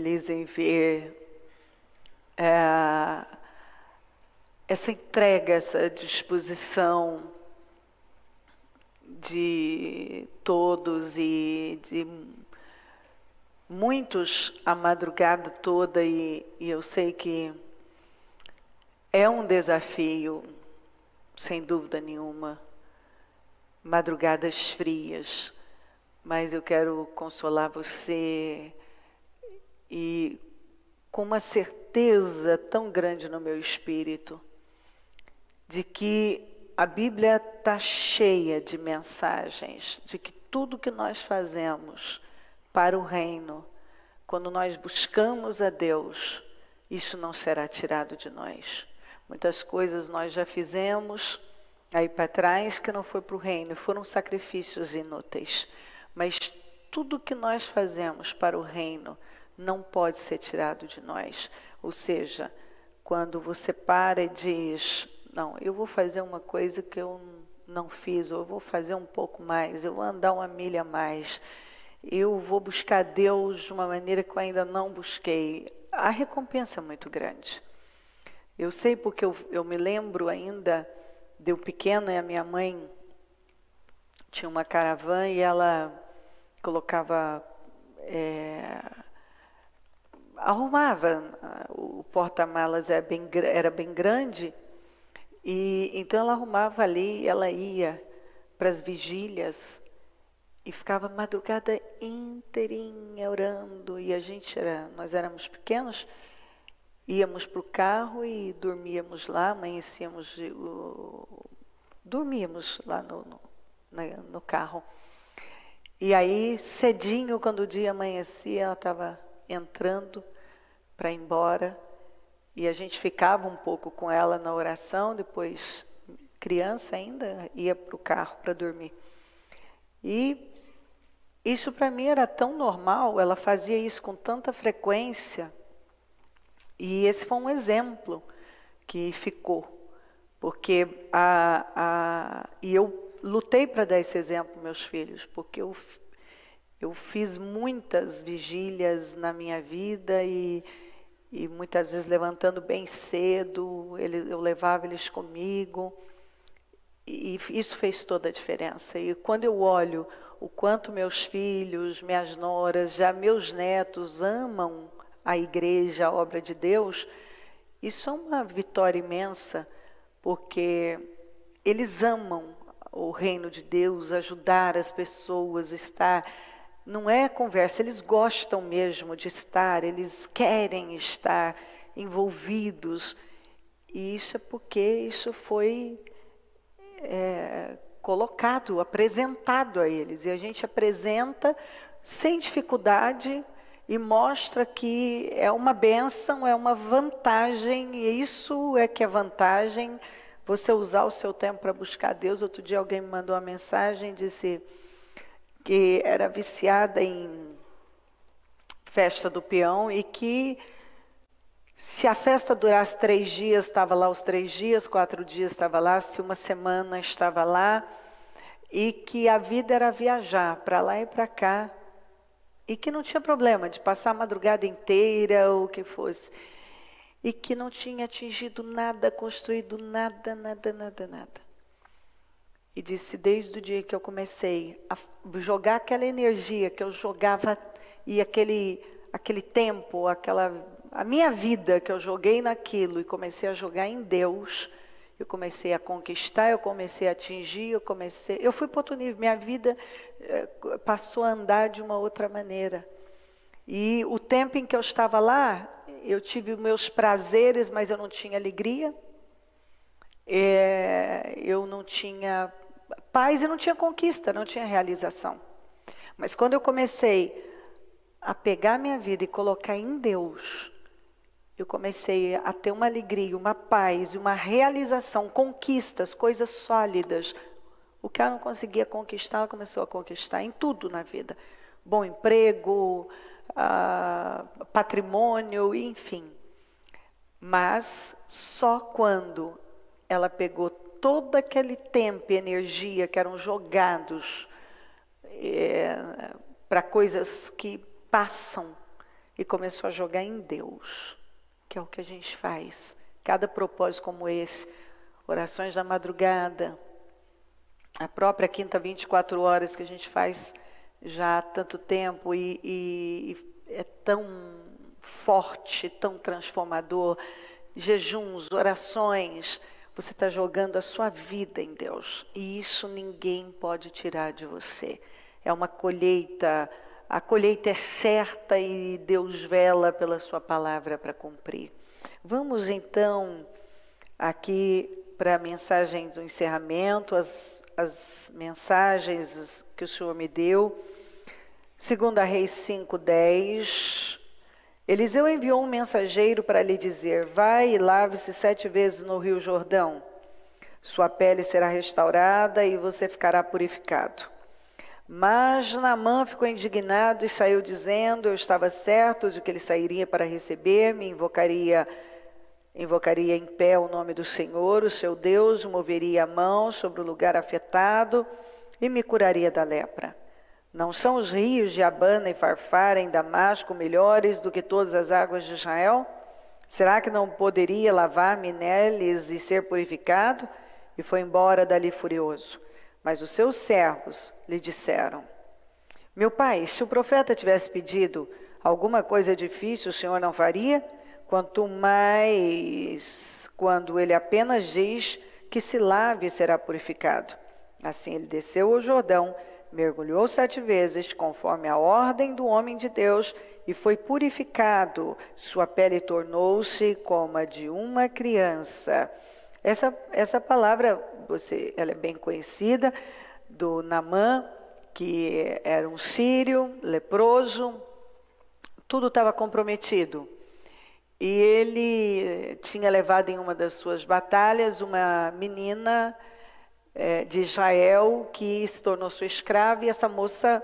feliz em ver essa entrega, essa disposição de todos e de muitos a madrugada toda, e eu sei que é um desafio, sem dúvida nenhuma, madrugadas frias, mas eu quero consolar você e com uma certeza tão grande no meu espírito de que a Bíblia está cheia de mensagens, de que tudo que nós fazemos para o reino, quando nós buscamos a Deus, isso não será tirado de nós. Muitas coisas nós já fizemos aí para trás que não foi para o reino, foram sacrifícios inúteis. Mas tudo que nós fazemos para o reino não pode ser tirado de nós. Ou seja, quando você para e diz, não, eu vou fazer uma coisa que eu não fiz, ou eu vou fazer um pouco mais, eu vou andar uma milha a mais, eu vou buscar Deus de uma maneira que eu ainda não busquei. A recompensa é muito grande. Eu sei porque eu me lembro ainda, de eu pequena, e a minha mãe tinha uma caravana e ela colocava, arrumava, o porta-malas era bem grande, e então ela arrumava ali, ela ia para as vigílias e ficava a madrugada inteirinha orando, e nós éramos pequenos, íamos para o carro e dormíamos lá, amanhecíamos, dormíamos lá no carro. E aí, cedinho, quando o dia amanhecia, ela estava entrando para ir embora, e a gente ficava um pouco com ela na oração, depois, criança ainda, ia para o carro para dormir. E isso para mim era tão normal, ela fazia isso com tanta frequência, e esse foi um exemplo que ficou, porque e eu lutei para dar esse exemplo para meus filhos, porque eu fiz muitas vigílias na minha vida e muitas vezes levantando bem cedo, eu levava eles comigo, e isso fez toda a diferença. E quando eu olho o quanto meus filhos, minhas noras, já meus netos amam a igreja, a obra de Deus, isso é uma vitória imensa, porque eles amam o reino de Deus, ajudar as pessoas, estar, não é conversa, eles gostam mesmo de estar, eles querem estar envolvidos, e isso é porque isso foi colocado, apresentado a eles, e a gente apresenta sem dificuldade e mostra que é uma bênção, é uma vantagem, e isso é que é vantagem, você usar o seu tempo para buscar Deus. Outro dia alguém me mandou uma mensagem, disse que era viciada em festa do peão e que se a festa durasse 3 dias, estava lá os 3 dias, 4 dias estava lá, se uma semana estava lá, e que a vida era viajar para lá e para cá, e que não tinha problema de passar a madrugada inteira ou o que fosse, e que não tinha atingido nada, construído nada, nada, nada, nada. E disse, desde o dia que eu comecei a jogar aquela energia que eu jogava, e aquele tempo, a minha vida que eu joguei naquilo, e comecei a jogar em Deus, eu comecei a conquistar, eu comecei a atingir, eu fui para outro nível, minha vida passou a andar de uma outra maneira. E o tempo em que eu estava lá, eu tive meus prazeres, mas eu não tinha alegria, eu não tinha paz e não tinha conquista, não tinha realização. Mas quando eu comecei a pegar minha vida e colocar em Deus, eu comecei a ter uma alegria, uma paz, uma realização, conquistas, coisas sólidas. O que ela não conseguia conquistar, ela começou a conquistar em tudo na vida. Bom emprego, patrimônio, enfim. Mas só quando ela pegou todo aquele tempo e energia que eram jogados para coisas que passam, e começou a jogar em Deus, que é o que a gente faz. Cada propósito como esse, orações da madrugada, a própria quinta 24 horas que a gente faz já há tanto tempo e é tão forte, tão transformador. Jejuns, orações, você está jogando a sua vida em Deus. E isso ninguém pode tirar de você. É uma colheita, a colheita é certa e Deus vela pela sua palavra para cumprir. Vamos então aqui para a mensagem do encerramento, as mensagens que o Senhor me deu. 2 Reis 5:10. Eliseu enviou um mensageiro para lhe dizer: vai e lave-se 7 vezes no rio Jordão. Sua pele será restaurada e você ficará purificado. Mas Naamã ficou indignado e saiu dizendo: eu estava certo de que ele sairia para receber-me, invocaria em pé o nome do Senhor, o seu Deus, moveria a mão sobre o lugar afetado e me curaria da lepra. Não são os rios de Abana e Farfar em Damasco melhores do que todas as águas de Israel? Será que não poderia lavar-me neles e ser purificado? E foi embora dali furioso. Mas os seus servos lhe disseram: meu pai, se o profeta tivesse pedido alguma coisa difícil, o senhor não faria? Quanto mais quando ele apenas diz que se lave e será purificado. Assim ele desceu ao Jordão, mergulhou 7 vezes, conforme a ordem do homem de Deus, e foi purificado. Sua pele tornou-se como a de uma criança. Essa palavra, ela é bem conhecida, do Naamã, que era um sírio, leproso, tudo estava comprometido. E ele tinha levado em uma das suas batalhas uma menina de Israel que se tornou sua escrava, e essa moça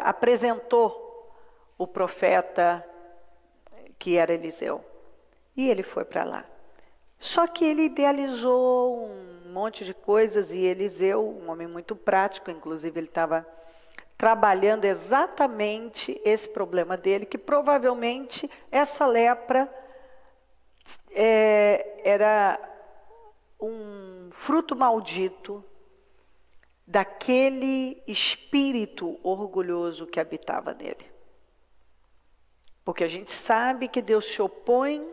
apresentou o profeta que era Eliseu. E ele foi para lá. Só que ele idealizou um monte de coisas, e Eliseu, um homem muito prático, inclusive ele estava trabalhando exatamente esse problema dele, que provavelmente essa lepra era um fruto maldito daquele espírito orgulhoso que habitava nele. Porque a gente sabe que Deus se opõe,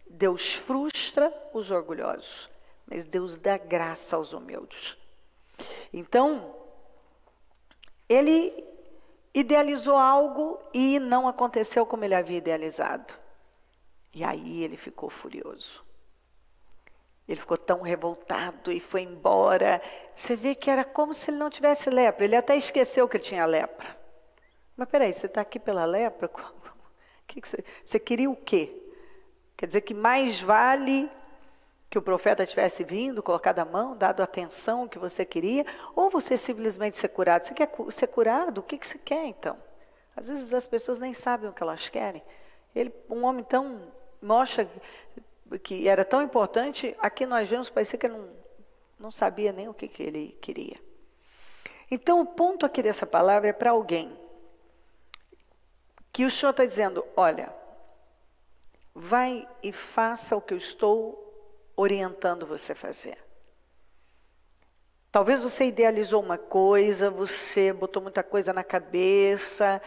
Deus frustra os orgulhosos, mas Deus dá graça aos humildes. Então, ele idealizou algo e não aconteceu como ele havia idealizado. E aí ele ficou furioso. Ele ficou tão revoltado e foi embora. Você vê que era como se ele não tivesse lepra. Ele até esqueceu que ele tinha lepra. Mas peraí, você está aqui pela lepra? Você queria o quê? Quer dizer que mais vale que o profeta tivesse vindo, colocado a mão, dado a atenção que você queria, ou você simplesmente ser curado? Você quer ser curado? O que você quer então? Às vezes as pessoas nem sabem o que elas querem. Um homem tão mostra que era tão importante, aqui nós vemos, parecia que ele não sabia nem o que ele queria. Então o ponto aqui dessa palavra é para alguém que o Senhor está dizendo: olha, vai e faça o que eu estou orientando você a fazer. Talvez você idealizou uma coisa, você botou muita coisa na cabeça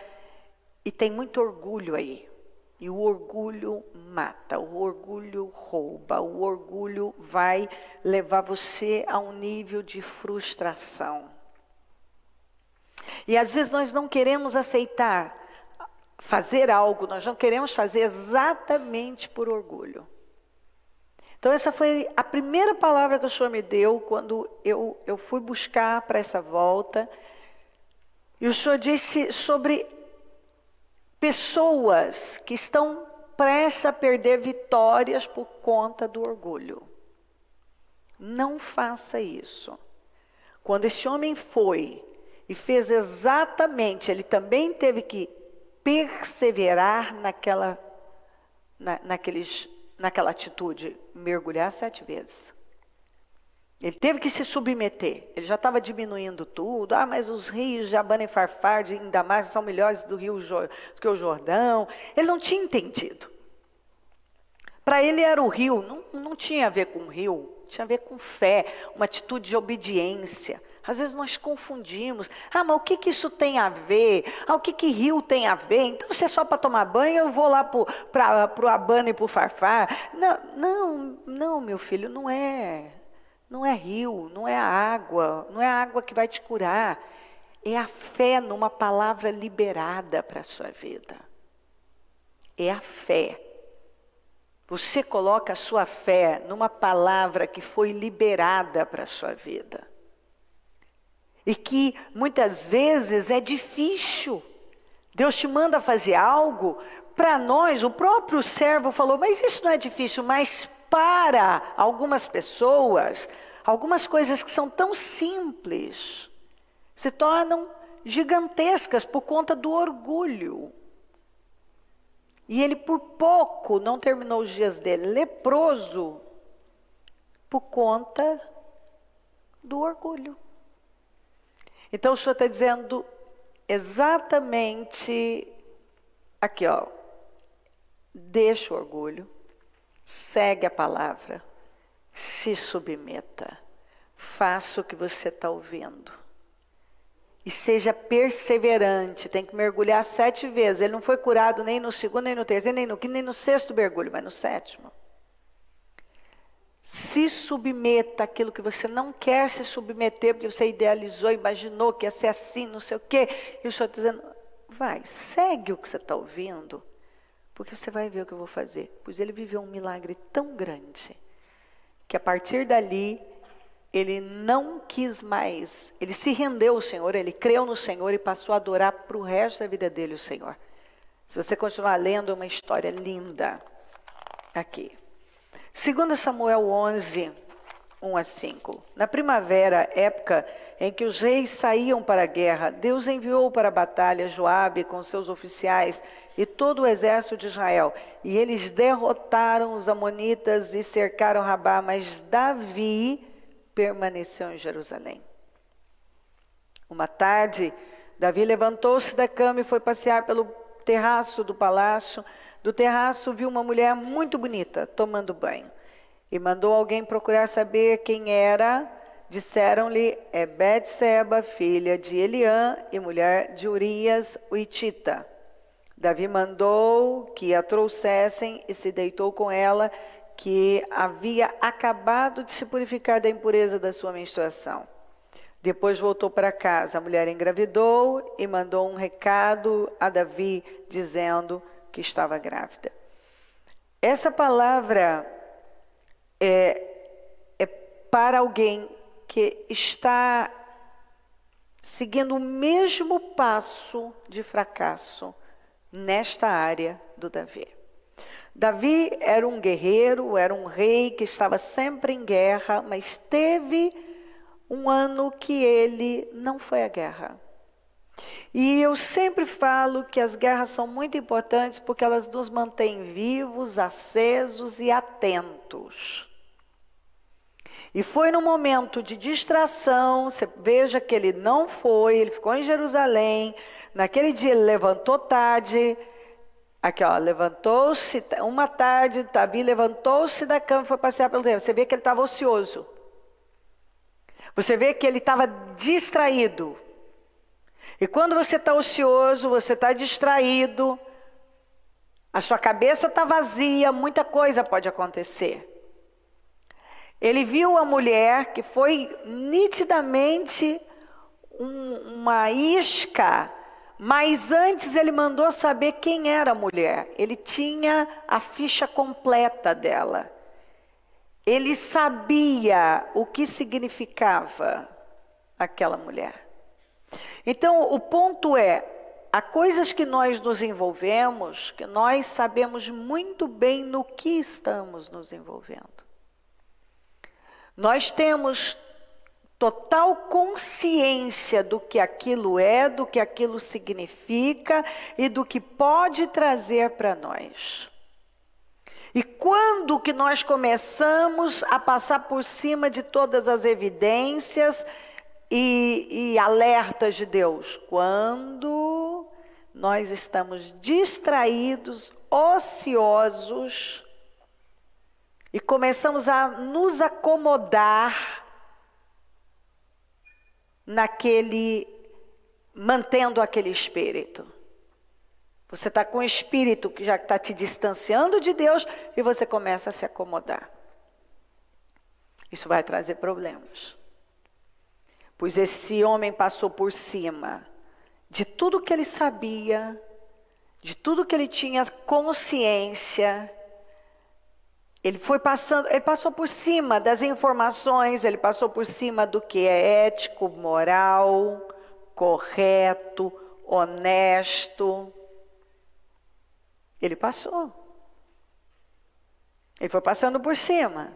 e tem muito orgulho aí. E o orgulho mata, o orgulho rouba, o orgulho vai levar você a um nível de frustração. E às vezes nós não queremos aceitar fazer algo, nós não queremos fazer exatamente por orgulho. Então essa foi a primeira palavra que o Senhor me deu quando eu fui buscar para essa volta. E o Senhor disse sobre pessoas que estão prestes a perder vitórias por conta do orgulho. Não faça isso. Quando esse homem foi e fez exatamente, ele também teve que perseverar naquela atitude, mergulhar 7 vezes. Ele teve que se submeter. Ele já estava diminuindo tudo. Ah, mas os rios de Abana e Farfar, ainda mais, são melhores do que o Jordão. Ele não tinha entendido. Para ele era o rio, não tinha a ver com o rio, tinha a ver com fé, uma atitude de obediência. Às vezes nós confundimos. Ah, mas o que isso tem a ver? Ah, o que rio tem a ver? Então, se é só para tomar banho, eu vou lá para o Abana e para o Farfar. Não, meu filho, não é. Não é rio, não é a água que vai te curar. É a fé numa palavra liberada para a sua vida. É a fé. Você coloca a sua fé numa palavra que foi liberada para a sua vida. E que muitas vezes é difícil. Deus te manda fazer algo, para nós, o próprio servo falou, mas isso não é difícil, mas para algumas pessoas, algumas coisas que são tão simples, se tornam gigantescas por conta do orgulho. E ele por pouco não terminou os dias dele leproso por conta do orgulho. Então o Senhor está dizendo exatamente aqui, ó, deixa o orgulho, segue a palavra, se submeta, faça o que você está ouvindo. E seja perseverante, tem que mergulhar 7 vezes. Ele não foi curado nem no segundo, nem no terceiro, nem no quinto, nem no sexto mergulho, mas no 7º. Se submeta àquilo que você não quer se submeter, porque você idealizou, imaginou que ia ser assim, não sei o quê. E o Senhor está dizendo, vai, segue o que você está ouvindo, porque você vai ver o que eu vou fazer. Pois ele viveu um milagre tão grande, que a partir dali, ele não quis mais, ele se rendeu ao Senhor, ele creu no Senhor e passou a adorar para o resto da vida dele o Senhor. Se você continuar lendo, é uma história linda aqui. 2 Samuel 11, 1-5. Na primavera, época em que os reis saíam para a guerra, Deus enviou para a batalha Joabe com seus oficiais e todo o exército de Israel. E eles derrotaram os amonitas e cercaram Rabá, mas Davi permaneceu em Jerusalém. Uma tarde, Davi levantou-se da cama e foi passear pelo terraço do palácio. Do terraço viu uma mulher muito bonita tomando banho e mandou alguém procurar saber quem era. Disseram-lhe, é Betseba, filha de Eliã e mulher de Urias, o hitita. Davi mandou que a trouxessem e se deitou com ela, que havia acabado de se purificar da impureza da sua menstruação. Depois voltou para casa. A mulher engravidou e mandou um recado a Davi, dizendo que estava grávida. Essa palavra é para alguém que está seguindo o mesmo passo de fracasso nesta área do Davi. Davi era um guerreiro, era um rei que estava sempre em guerra, mas teve um ano que ele não foi à guerra. E eu sempre falo que as guerras são muito importantes porque elas nos mantêm vivos, acesos e atentos. E foi no momento de distração, você veja que ele não foi, ele ficou em Jerusalém, naquele dia ele levantou tarde, aqui ó, levantou-se, uma tarde, Davi levantou-se da cama e foi passear pelo terreno. Você vê que ele estava ocioso. Você vê que ele estava distraído. E quando você está ocioso, você está distraído, a sua cabeça está vazia, muita coisa pode acontecer. Ele viu a mulher que foi nitidamente uma isca, mas antes ele mandou saber quem era a mulher. Ele tinha a ficha completa dela. Ele sabia o que significava aquela mulher. Então, o ponto é, há coisas que nós nos envolvemos, que nós sabemos muito bem no que estamos nos envolvendo. Nós temos total consciência do que aquilo é, do que aquilo significa e do que pode trazer para nós. E quando que nós começamos a passar por cima de todas as evidências e alertas de Deus? Quando nós estamos distraídos, ociosos, e começamos a nos acomodar mantendo aquele espírito. Você está com um espírito que já está te distanciando de Deus e você começa a se acomodar. Isso vai trazer problemas. Pois esse homem passou por cima de tudo que ele sabia, de tudo que ele tinha consciência. Ele passou por cima das informações, ele passou por cima do que é ético, moral, correto, honesto. Ele passou. Ele foi passando por cima.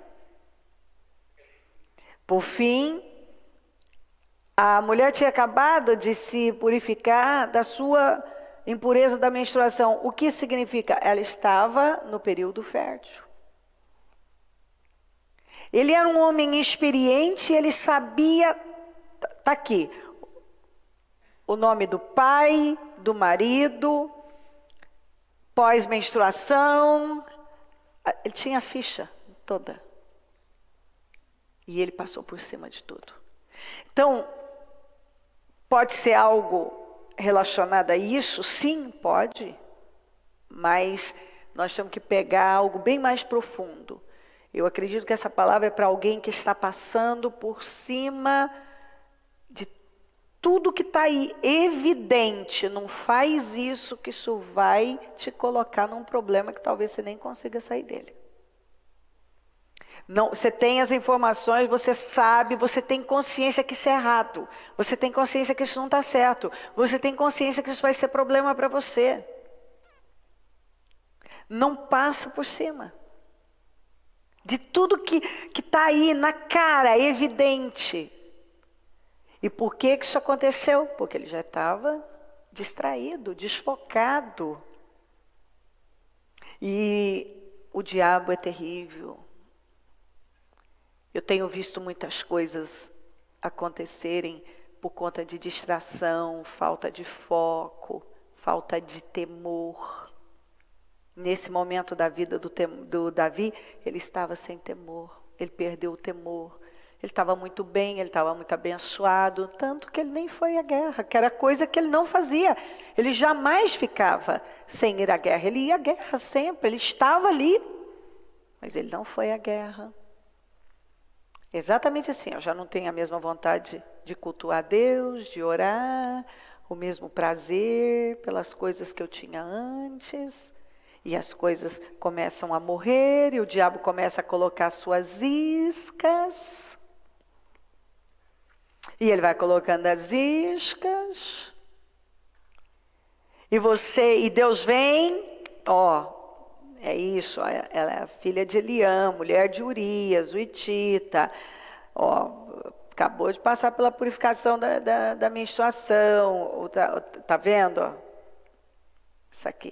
Por fim, a mulher tinha acabado de se purificar da sua impureza da menstruação. O que significa? Ela estava no período fértil. Ele era um homem experiente, ele sabia, está aqui, o nome do pai, do marido, pós-menstruação, ele tinha a ficha toda. E ele passou por cima de tudo. Então, pode ser algo relacionado a isso? Sim, pode. Mas nós temos que pegar algo bem mais profundo. Eu acredito que essa palavra é para alguém que está passando por cima de tudo que está aí, evidente. Não faz isso, que isso vai te colocar num problema que talvez você nem consiga sair dele. Não, você tem as informações, você sabe, você tem consciência que isso é errado. Você tem consciência que isso não está certo. Você tem consciência que isso vai ser problema para você. Não passa por cima de tudo que está aí na cara, evidente. E por que isso aconteceu? Porque ele já estava distraído, desfocado. E o diabo é terrível. Eu tenho visto muitas coisas acontecerem por conta de distração, falta de foco, falta de temor. Nesse momento da vida do Davi, ele estava sem temor, ele perdeu o temor. Ele estava muito bem, ele estava muito abençoado, tanto que ele nem foi à guerra, que era coisa que ele não fazia. Ele jamais ficava sem ir à guerra, ele ia à guerra sempre, ele estava ali, mas ele não foi à guerra. Exatamente assim, eu já não tenho a mesma vontade de cultuar Deus, de orar, o mesmo prazer pelas coisas que eu tinha antes. E as coisas começam a morrer, e o diabo começa a colocar suas iscas. E ele vai colocando as iscas. E Deus vem, é isso, ela é a filha de Eliam, mulher de Urias, o Hitita. Acabou de passar pela purificação da menstruação. Tá vendo? Isso aqui.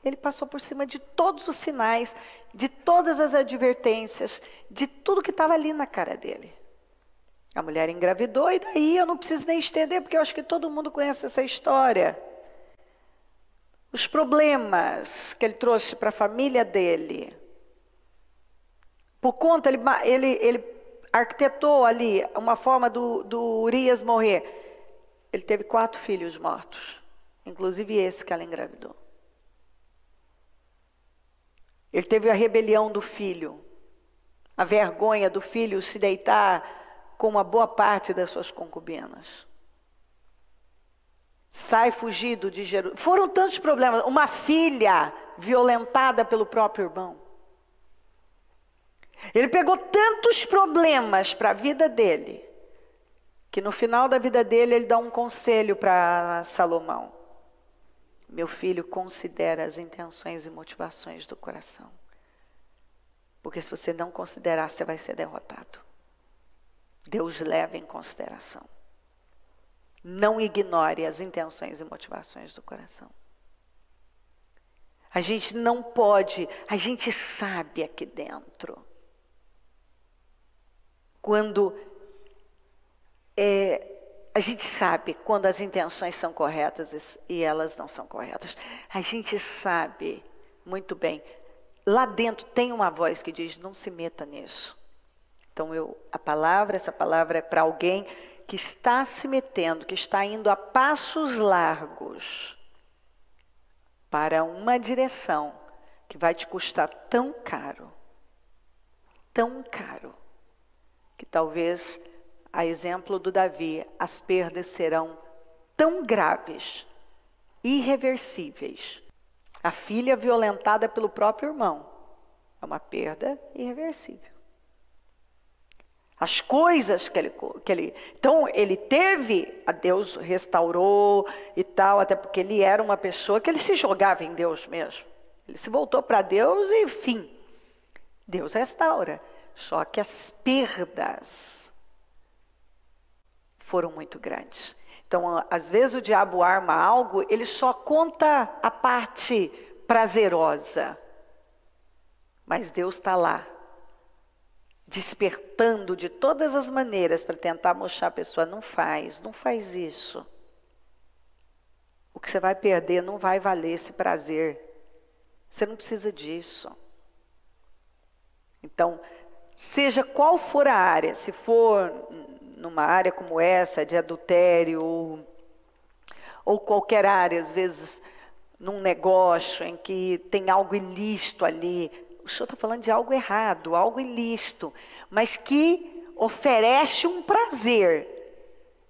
Ele passou por cima de todos os sinais, de todas as advertências, de tudo que estava ali na cara dele. A mulher engravidou, e daí eu não preciso nem estender, porque eu acho que todo mundo conhece essa história. Os problemas que ele trouxe para a família dele. Por conta, ele arquitetou ali uma forma do Urias morrer. Ele teve 4 filhos mortos, inclusive esse que ela engravidou. Ele teve a rebelião do filho, a vergonha do filho se deitar com uma boa parte das suas concubinas. Sai fugido de Jerusalém. Foram tantos problemas. Uma filha violentada pelo próprio irmão. Ele pegou tantos problemas para a vida dele, que no final da vida dele ele dá um conselho para Salomão. Meu filho, considera as intenções e motivações do coração. Porque se você não considerar, você vai ser derrotado. Deus leva em consideração. Não ignore as intenções e motivações do coração. A gente não pode, a gente sabe aqui dentro. Quando a gente sabe quando as intenções são corretas e elas não são corretas. A gente sabe muito bem. Lá dentro tem uma voz que diz, não se meta nisso. Então essa palavra é para alguém que está se metendo, que está indo a passos largos para uma direção que vai te custar tão caro, que talvez, a exemplo do Davi, as perdas serão tão graves, irreversíveis. A filha violentada pelo próprio irmão é uma perda irreversível. As coisas que ele... Então, ele teve, a Deus restaurou e tal, até porque ele era uma pessoa que ele se jogava em Deus mesmo. Ele se voltou para Deus e, enfim, Deus restaura. Só que as perdas foram muito grandes. Então, às vezes o diabo arma algo, ele só conta a parte prazerosa. Mas Deus está lá, despertando de todas as maneiras para tentar mostrar a pessoa, não faz isso. O que você vai perder não vai valer esse prazer. Você não precisa disso. Então, seja qual for a área, se for numa área como essa, de adultério, ou qualquer área, às vezes num negócio em que tem algo ilícito ali, o senhor está falando de algo errado, algo ilícito, mas que oferece um prazer,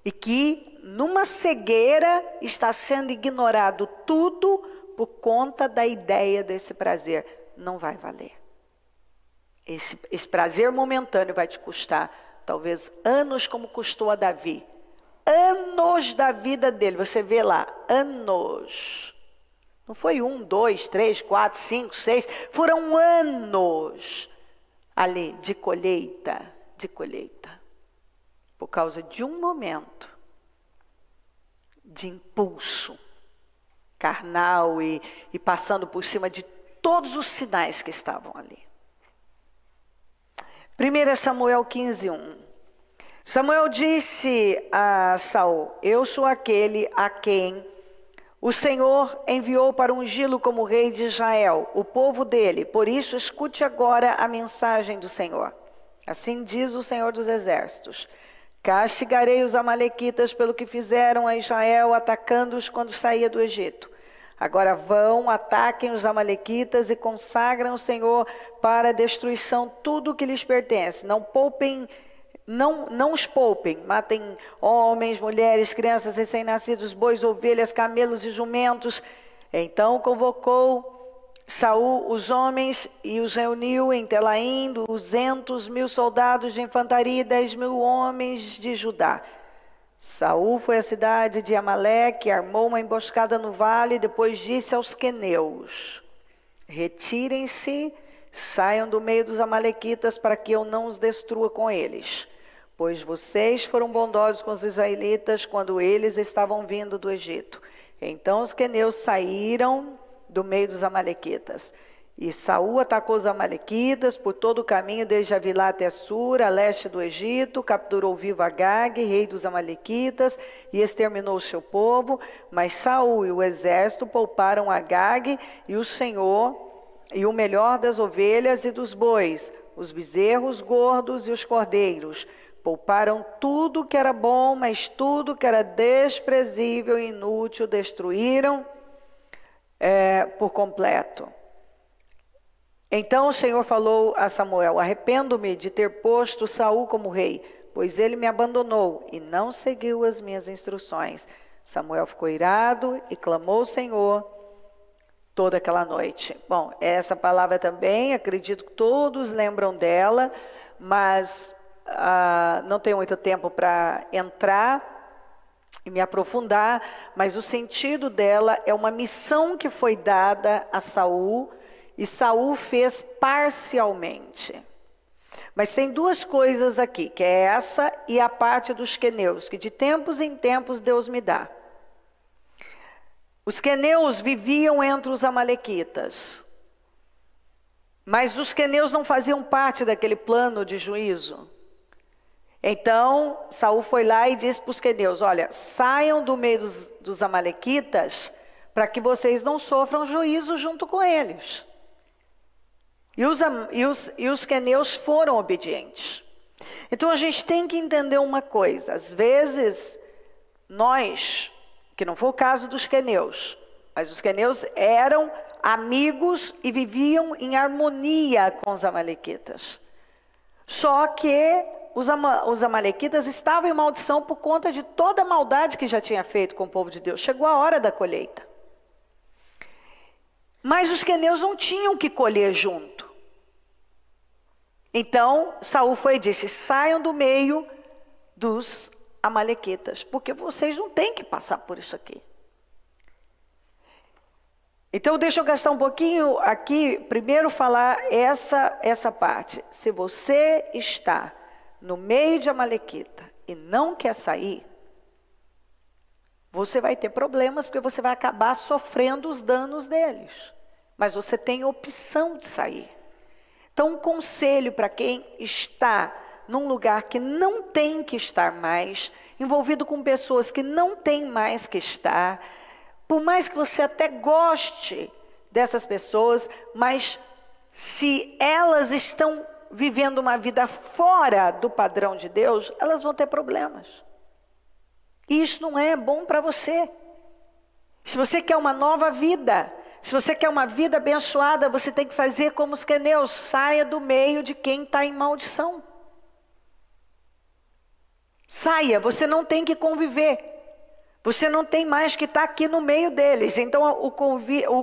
e que numa cegueira está sendo ignorado tudo por conta da ideia desse prazer. Não vai valer. Esse prazer momentâneo vai te custar talvez anos, como custou a Davi. Anos da vida dele, você vê lá, anos. Não foi 1, 2, 3, 4, 5, 6, foram anos ali de colheita, por causa de um momento de impulso carnal e passando por cima de todos os sinais que estavam ali. 1 Samuel 15:1. Samuel disse a Saul, eu sou aquele a quem o Senhor enviou para ungí-lo como rei de Israel, o povo dele. Por isso, escute agora a mensagem do Senhor. Assim diz o Senhor dos Exércitos. Castigarei os amalequitas pelo que fizeram a Israel, atacando-os quando saía do Egito. Agora vão, ataquem os amalequitas e consagram o Senhor para a destruição tudo o que lhes pertence. Não os poupem, matem homens, mulheres, crianças recém-nascidos, bois, ovelhas, camelos e jumentos. Então convocou Saul os homens e os reuniu em Telaim, 200.000 soldados de infantaria e 10.000 homens de Judá. Saul foi à cidade de Amaleque, armou uma emboscada no vale e depois disse aos queneus, retirem-se, saiam do meio dos amalequitas para que eu não os destrua com eles. Pois vocês foram bondosos com os israelitas quando eles estavam vindo do Egito. Então os queneus saíram do meio dos amalequitas. E Saul atacou os amalequitas por todo o caminho desde Avilá até Sur, a leste do Egito, capturou vivo Agag, rei dos amalequitas, e exterminou o seu povo. Mas Saul e o exército pouparam Agag e o Senhor, e o melhor das ovelhas e dos bois, os bezerros gordos e os cordeiros. Pouparam tudo que era bom, mas tudo que era desprezível e inútil destruíram por completo. Então o Senhor falou a Samuel, arrependo-me de ter posto Saul como rei, pois ele me abandonou e não seguiu as minhas instruções. Samuel ficou irado e clamou ao Senhor toda aquela noite. Bom, essa palavra também, acredito que todos lembram dela, mas não tenho muito tempo para entrar e me aprofundar, mas o sentido dela é uma missão que foi dada a Saul, e Saul fez parcialmente. Mas tem duas coisas aqui, que é essa e a parte dos queneus, que de tempos em tempos Deus me dá. Os queneus viviam entre os amalequitas. Mas os queneus não faziam parte daquele plano de juízo. Então, Saul foi lá e disse para os queneus: olha, saiam do meio dos amalequitas, para que vocês não sofram juízo junto com eles. E os queneus foram obedientes. Então a gente tem que entender uma coisa: às vezes nós, que não foi o caso dos queneus, mas os queneus eram amigos e viviam em harmonia com os amalequitas. Só que os amalequitas estavam em maldição por conta de toda a maldade que já tinha feito com o povo de Deus. Chegou a hora da colheita. Mas os queneus não tinham que colher junto. Então Saul foi e disse: saiam do meio dos amalequitas, porque vocês não têm que passar por isso aqui. Então deixa eu gastar um pouquinho aqui, primeiro falar essa parte. Se você está no meio de amalequita e não quer sair, você vai ter problemas, porque você vai acabar sofrendo os danos deles. Mas você tem opção de sair. Então, um conselho para quem está num lugar que não tem que estar mais, envolvido com pessoas que não tem mais que estar, por mais que você até goste dessas pessoas, mas se elas estão vivendo uma vida fora do padrão de Deus, elas vão ter problemas. E isso não é bom para você. Se você quer uma nova vida, se você quer uma vida abençoada, você tem que fazer como os queneus: saia do meio de quem está em maldição. Saia, você não tem que conviver. Você não tem mais que estar aqui no meio deles. Então o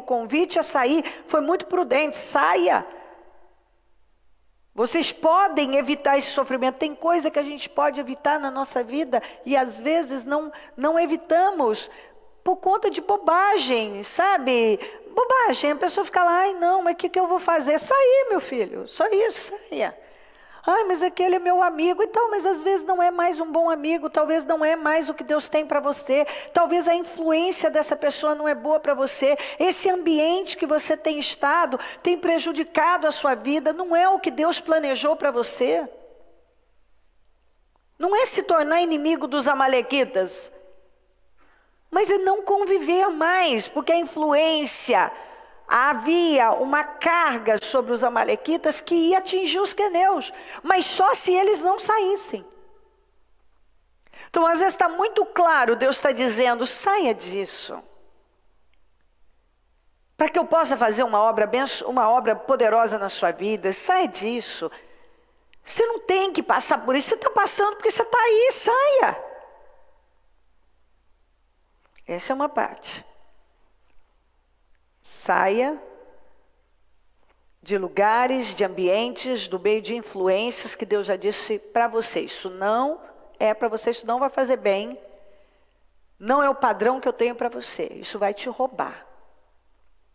convite a sair foi muito prudente: saia. Vocês podem evitar esse sofrimento. Tem coisa que a gente pode evitar na nossa vida e às vezes não evitamos por conta de bobagem, sabe? Bobagem, a pessoa fica lá: ai não, mas o que eu vou fazer? Sair, meu filho, só isso, saia. Ai, mas aquele é meu amigo e tal, mas às vezes não é mais um bom amigo, talvez não é mais o que Deus tem para você, talvez a influência dessa pessoa não é boa para você, esse ambiente que você tem estado tem prejudicado a sua vida, não é o que Deus planejou para você. Não é se tornar inimigo dos amalequitas, mas é não conviver mais, porque a influência, havia uma carga sobre os amalequitas que ia atingir os queneus, mas só se eles não saíssem. Então às vezes está muito claro, Deus está dizendo: saia disso, para que eu possa fazer uma obra poderosa na sua vida. Saia disso. Você não tem que passar por isso, você está passando porque você está aí, saia. Essa é uma parte. Saia de lugares, de ambientes, do meio de influências que Deus já disse para você: isso não é para você, isso não vai fazer bem, não é o padrão que eu tenho para você, isso vai te roubar.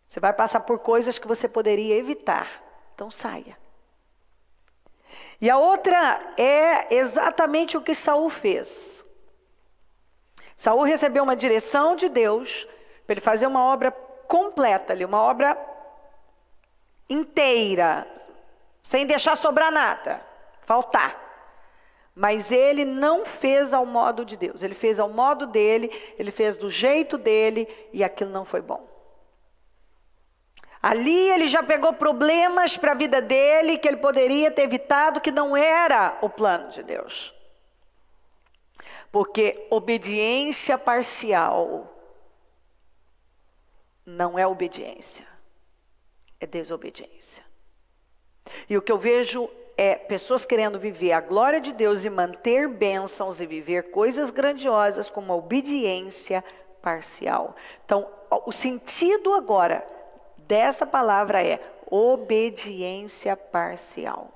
Você vai passar por coisas que você poderia evitar, então saia. E a outra é exatamente o que Saul fez. Saul recebeu uma direção de Deus para ele fazer uma obra completa ali, uma obra inteira, sem deixar sobrar nada, faltar. Mas ele não fez ao modo de Deus, ele fez ao modo dele, ele fez do jeito dele, e aquilo não foi bom. Ali ele já pegou problemas para a vida dele, que ele poderia ter evitado, que não era o plano de Deus. Porque obediência parcial não é obediência, é desobediência. E o que eu vejo é pessoas querendo viver a glória de Deus e manter bênçãos e viver coisas grandiosas com uma obediência parcial. Então, o sentido agora dessa palavra é obediência parcial.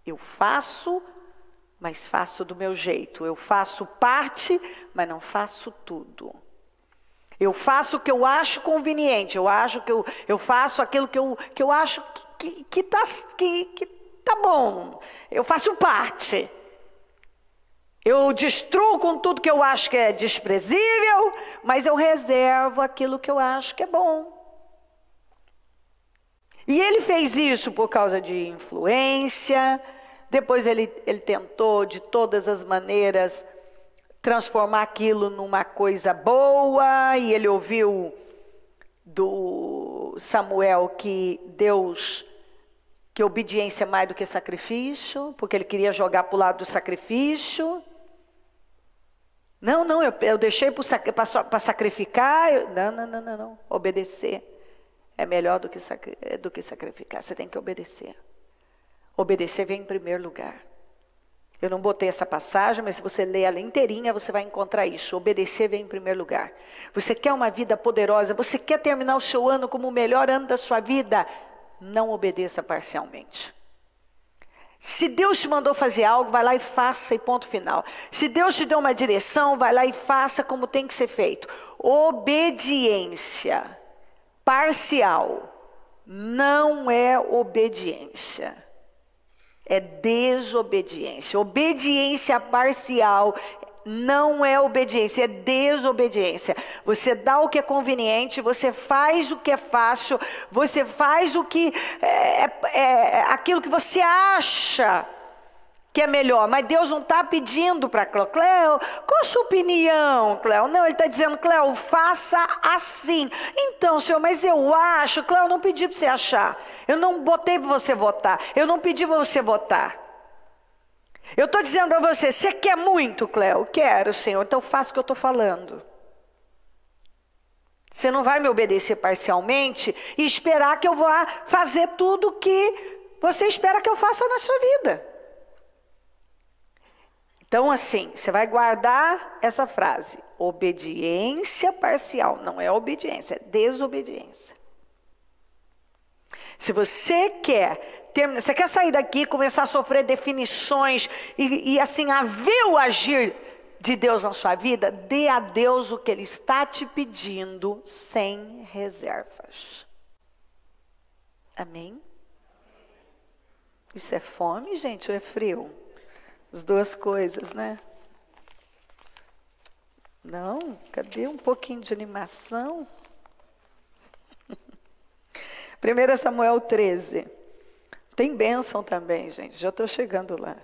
Eu faço, mas faço do meu jeito. Eu faço parte, mas não faço tudo. Eu faço o que eu acho conveniente. Eu acho que eu faço aquilo que eu acho que tá bom. Eu faço parte. Eu destruo com tudo que eu acho que é desprezível, mas eu reservo aquilo que eu acho que é bom. E ele fez isso por causa de influência. Depois ele tentou de todas as maneiras transformar aquilo numa coisa boa. E ele ouviu do Samuel que obediência é mais do que sacrifício, porque ele queria jogar para o lado do sacrifício. Não, eu deixei para sacrificar. Não. Obedecer é melhor do que sacrificar. Você tem que obedecer. Obedecer vem em primeiro lugar. Eu não botei essa passagem, mas se você ler ela inteirinha, você vai encontrar isso. Obedecer vem em primeiro lugar. Você quer uma vida poderosa, você quer terminar o seu ano como o melhor ano da sua vida, não obedeça parcialmente. Se Deus te mandou fazer algo, vai lá e faça e ponto final. Se Deus te deu uma direção, vai lá e faça como tem que ser feito. Obediência parcial não é obediência, é desobediência. Obediência parcial não é obediência, é desobediência. Você dá o que é conveniente, você faz o que é fácil, você faz o que aquilo que você acha que é melhor. Mas Deus não está pedindo para Cléo, qual a sua opinião, Cléo? Não, Ele está dizendo, Cléo, faça assim. Então, Senhor, mas eu acho, Cléo, eu não pedi para você achar. Eu não botei para você votar. Eu não pedi para você votar. Eu estou dizendo para você, você quer muito, Cléo? Quero, Senhor, então faça o que eu estou falando. Você não vai me obedecer parcialmente e esperar que eu vá fazer tudo o que você espera que eu faça na sua vida. Então assim, você vai guardar essa frase. Obediência parcial, não é obediência, é desobediência. Se você quer sair daqui e começar a sofrer definições e assim, a ver o agir de Deus na sua vida, dê a Deus o que Ele está te pedindo sem reservas. Amém? Isso é fome, gente, ou é frio? As duas coisas, né? Não? Cadê um pouquinho de animação? 1 Samuel 13. Tem bênção também, gente. Já estou chegando lá.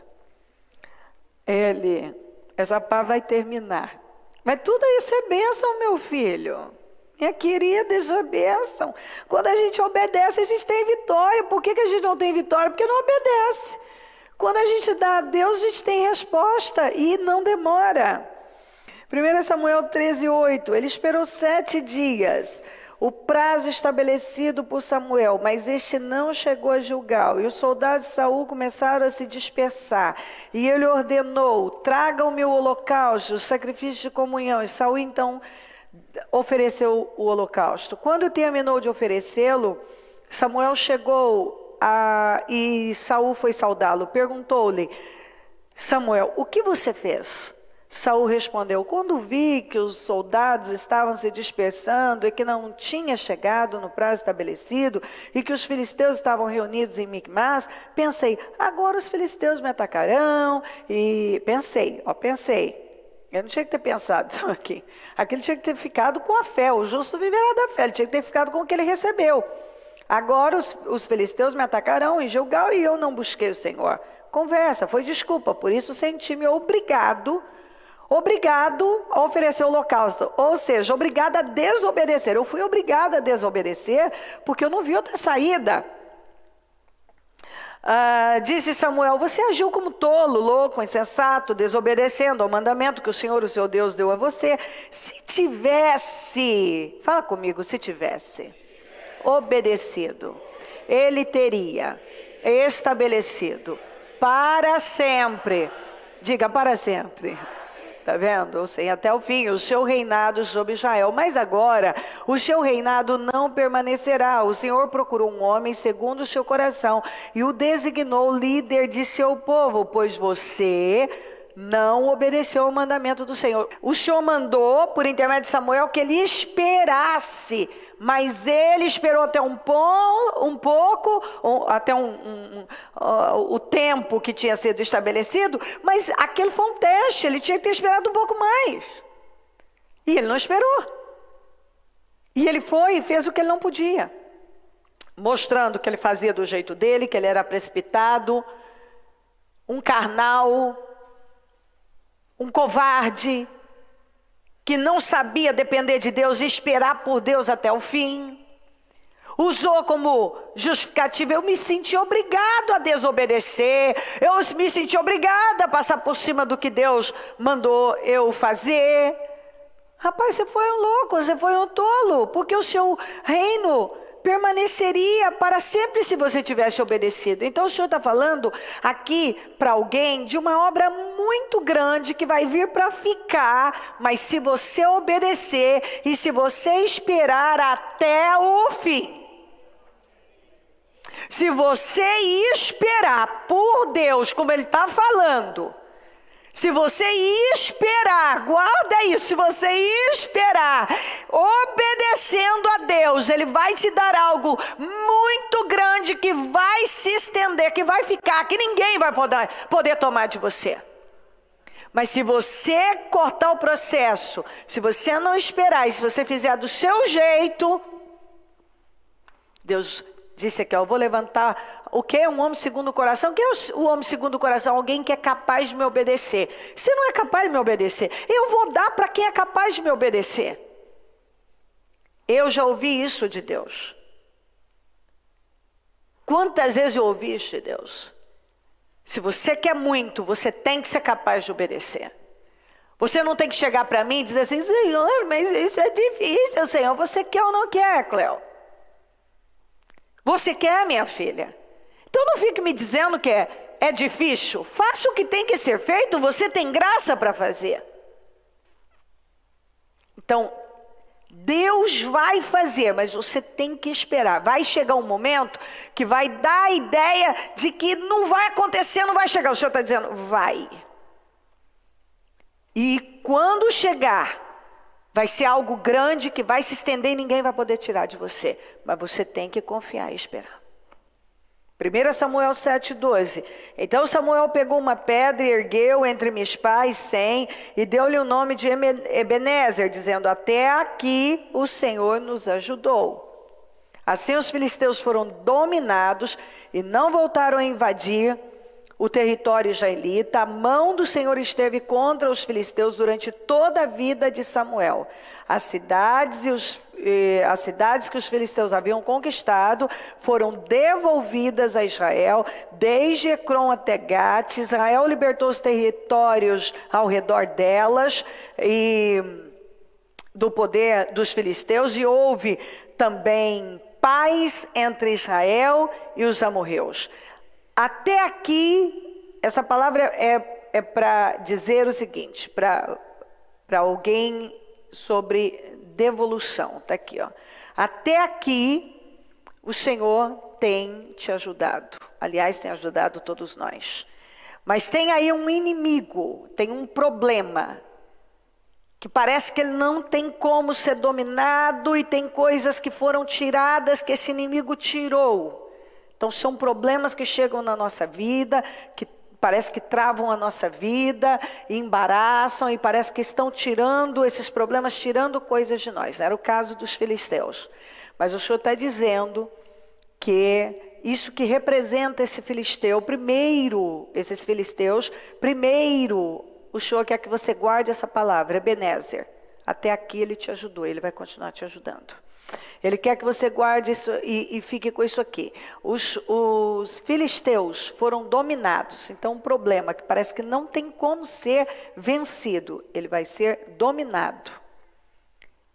Essa pá vai terminar. Mas tudo isso é bênção, meu filho. Minha querida, isso é bênção. Quando a gente obedece, a gente tem vitória. Por que a gente não tem vitória? Porque não obedece. Quando a gente dá a Deus, a gente tem resposta e não demora. 1 Samuel 13, 8. Ele esperou 7 dias. O prazo estabelecido por Samuel, mas este não chegou a Gilgal. E os soldados de Saul começaram a se dispersar. E ele ordenou, tragam-me o holocausto, o sacrifício de comunhão. E Saul então ofereceu o holocausto. Quando terminou de oferecê-lo, Samuel chegou e Saul foi saudá-lo. Perguntou-lhe, Samuel, o que você fez? Saul respondeu, quando vi que os soldados estavam se dispersando e que não tinha chegado no prazo estabelecido e que os filisteus estavam reunidos em Micmas, pensei, agora os filisteus me atacarão. E pensei, eu não tinha que ter pensado aqui. Aqui ele tinha que ter ficado com a fé, o justo viverá da fé, ele tinha que ter ficado com o que ele recebeu. Agora os filisteus me atacarão em Gilgal e eu não busquei o Senhor. Conversa, foi desculpa, por isso senti-me obrigado a oferecer o holocausto, ou seja, obrigada a desobedecer. Eu fui obrigada a desobedecer porque eu não vi outra saída. Disse Samuel, você agiu como tolo, louco, insensato, desobedecendo ao mandamento que o Senhor, o seu Deus, deu a você. Se tivesse, fala comigo, se tivesse obedecido, ele teria estabelecido para sempre, diga para sempre. Está vendo? Ou seja, até o fim, o seu reinado sobre Israel. Mas agora, o seu reinado não permanecerá. O Senhor procurou um homem segundo o seu coração e o designou líder de seu povo, pois você não obedeceu ao mandamento do Senhor. O Senhor mandou, por intermédio de Samuel, que ele esperasse Mas ele esperou até o tempo que tinha sido estabelecido, mas aquele foi um teste, ele tinha que ter esperado um pouco mais. E ele não esperou. E ele foi e fez o que ele não podia, mostrando que ele fazia do jeito dele, que ele era precipitado, um carnal, um covarde, que não sabia depender de Deus e esperar por Deus até o fim. Usou como justificativa: eu me senti obrigado a desobedecer, eu me senti obrigada a passar por cima do que Deus mandou eu fazer. Rapaz, você foi um louco, você foi um tolo, porque o seu reino permaneceria para sempre se você tivesse obedecido. Então o Senhor está falando aqui para alguém de uma obra muito grande que vai vir para ficar, mas se você obedecer e se você esperar até o fim. Se você esperar por Deus, como Ele está falando, se você esperar, guarda isso, se você esperar, obedecendo a Deus, Ele vai te dar algo muito grande que vai se estender, que vai ficar, que ninguém vai poder tomar de você. Mas se você cortar o processo, se você não esperar, e se você fizer do seu jeito, Deus disse aqui, eu vou levantar. O que é um homem segundo o coração? O que é o homem segundo o coração? Alguém que é capaz de me obedecer. Você não é capaz de me obedecer, eu vou dar para quem é capaz de me obedecer. Eu já ouvi isso de Deus. Quantas vezes eu ouvi isso de Deus? Se você quer muito, você tem que ser capaz de obedecer. Você não tem que chegar para mim e dizer assim: Senhor, mas isso é difícil, Senhor. Você quer ou não quer, Cleo? Você quer, minha filha? Então não fique me dizendo que é difícil. Faça o que tem que ser feito, você tem graça para fazer. Então, Deus vai fazer, mas você tem que esperar. Vai chegar um momento que vai dar a ideia de que não vai acontecer, não vai chegar. O Senhor está dizendo, vai. E quando chegar, vai ser algo grande que vai se estender e ninguém vai poder tirar de você. Mas você tem que confiar e esperar. 1 Samuel 7,12. Então Samuel pegou uma pedra e ergueu entre Mispa e Sem, e deu-lhe o nome de Ebenezer, dizendo: até aqui o Senhor nos ajudou. Assim os filisteus foram dominados e não voltaram a invadir o território israelita. A mão do Senhor esteve contra os filisteus durante toda a vida de Samuel. As cidades que os filisteus haviam conquistado foram devolvidas a Israel, desde Ecrom até Gate. Israel libertou os territórios ao redor delas e do poder dos filisteus, e houve também paz entre Israel e os amorreus. Até aqui, essa palavra é para dizer o seguinte, para alguém sobre devolução. Está aqui, ó. Até aqui, o Senhor tem te ajudado. Aliás, tem ajudado todos nós. Mas tem aí um inimigo, tem um problema, que parece que ele não tem como ser dominado, e tem coisas que foram tiradas que esse inimigo tirou. Então são problemas que chegam na nossa vida, que parece que travam a nossa vida, e embaraçam, e parece que estão tirando esses problemas, tirando coisas de nós. Era o caso dos filisteus. Mas o Senhor está dizendo que isso que representa esse filisteu, primeiro, esses filisteus, primeiro, o Senhor quer que você guarde essa palavra, Ebenezer. Até aqui ele te ajudou, ele vai continuar te ajudando. Ele quer que você guarde isso e fique com isso aqui. Os filisteus foram dominados. Então, um problema que parece que não tem como ser vencido, ele vai ser dominado.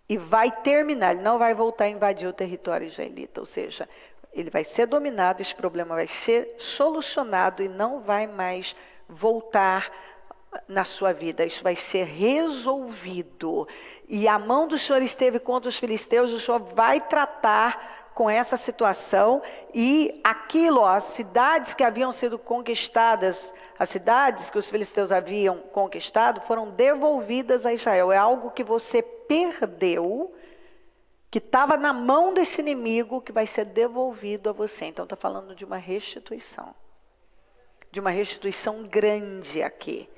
E vai terminar, ele não vai voltar a invadir o território israelita. Ou seja, ele vai ser dominado, esse problema vai ser solucionado e não vai mais voltar na sua vida. Isso vai ser resolvido. E a mão do Senhor esteve contra os filisteus. O Senhor vai tratar com essa situação. E aquilo, as cidades que haviam sido conquistadas, as cidades que os filisteus haviam conquistado, foram devolvidas a Israel. É algo que você perdeu que estava na mão desse inimigo, que vai ser devolvido a você. Então está falando de uma restituição. De uma restituição grande aqui.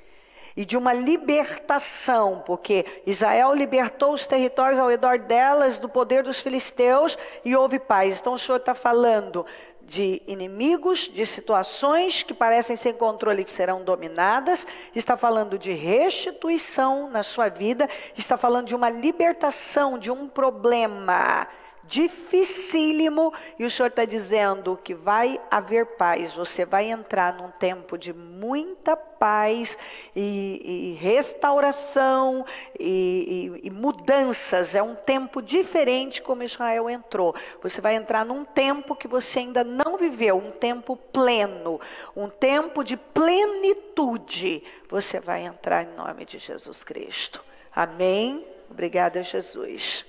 E de uma libertação, porque Israel libertou os territórios ao redor delas do poder dos filisteus e houve paz. Então o Senhor está falando de inimigos, de situações que parecem sem controle, que serão dominadas, está falando de restituição na sua vida, está falando de uma libertação de um problema dificílimo, e o Senhor está dizendo que vai haver paz, você vai entrar num tempo de muita paz e restauração e mudanças. É um tempo diferente como Israel entrou. Você vai entrar num tempo que você ainda não viveu, um tempo pleno, um tempo de plenitude. Você vai entrar em nome de Jesus Cristo. Amém? Obrigada, Jesus.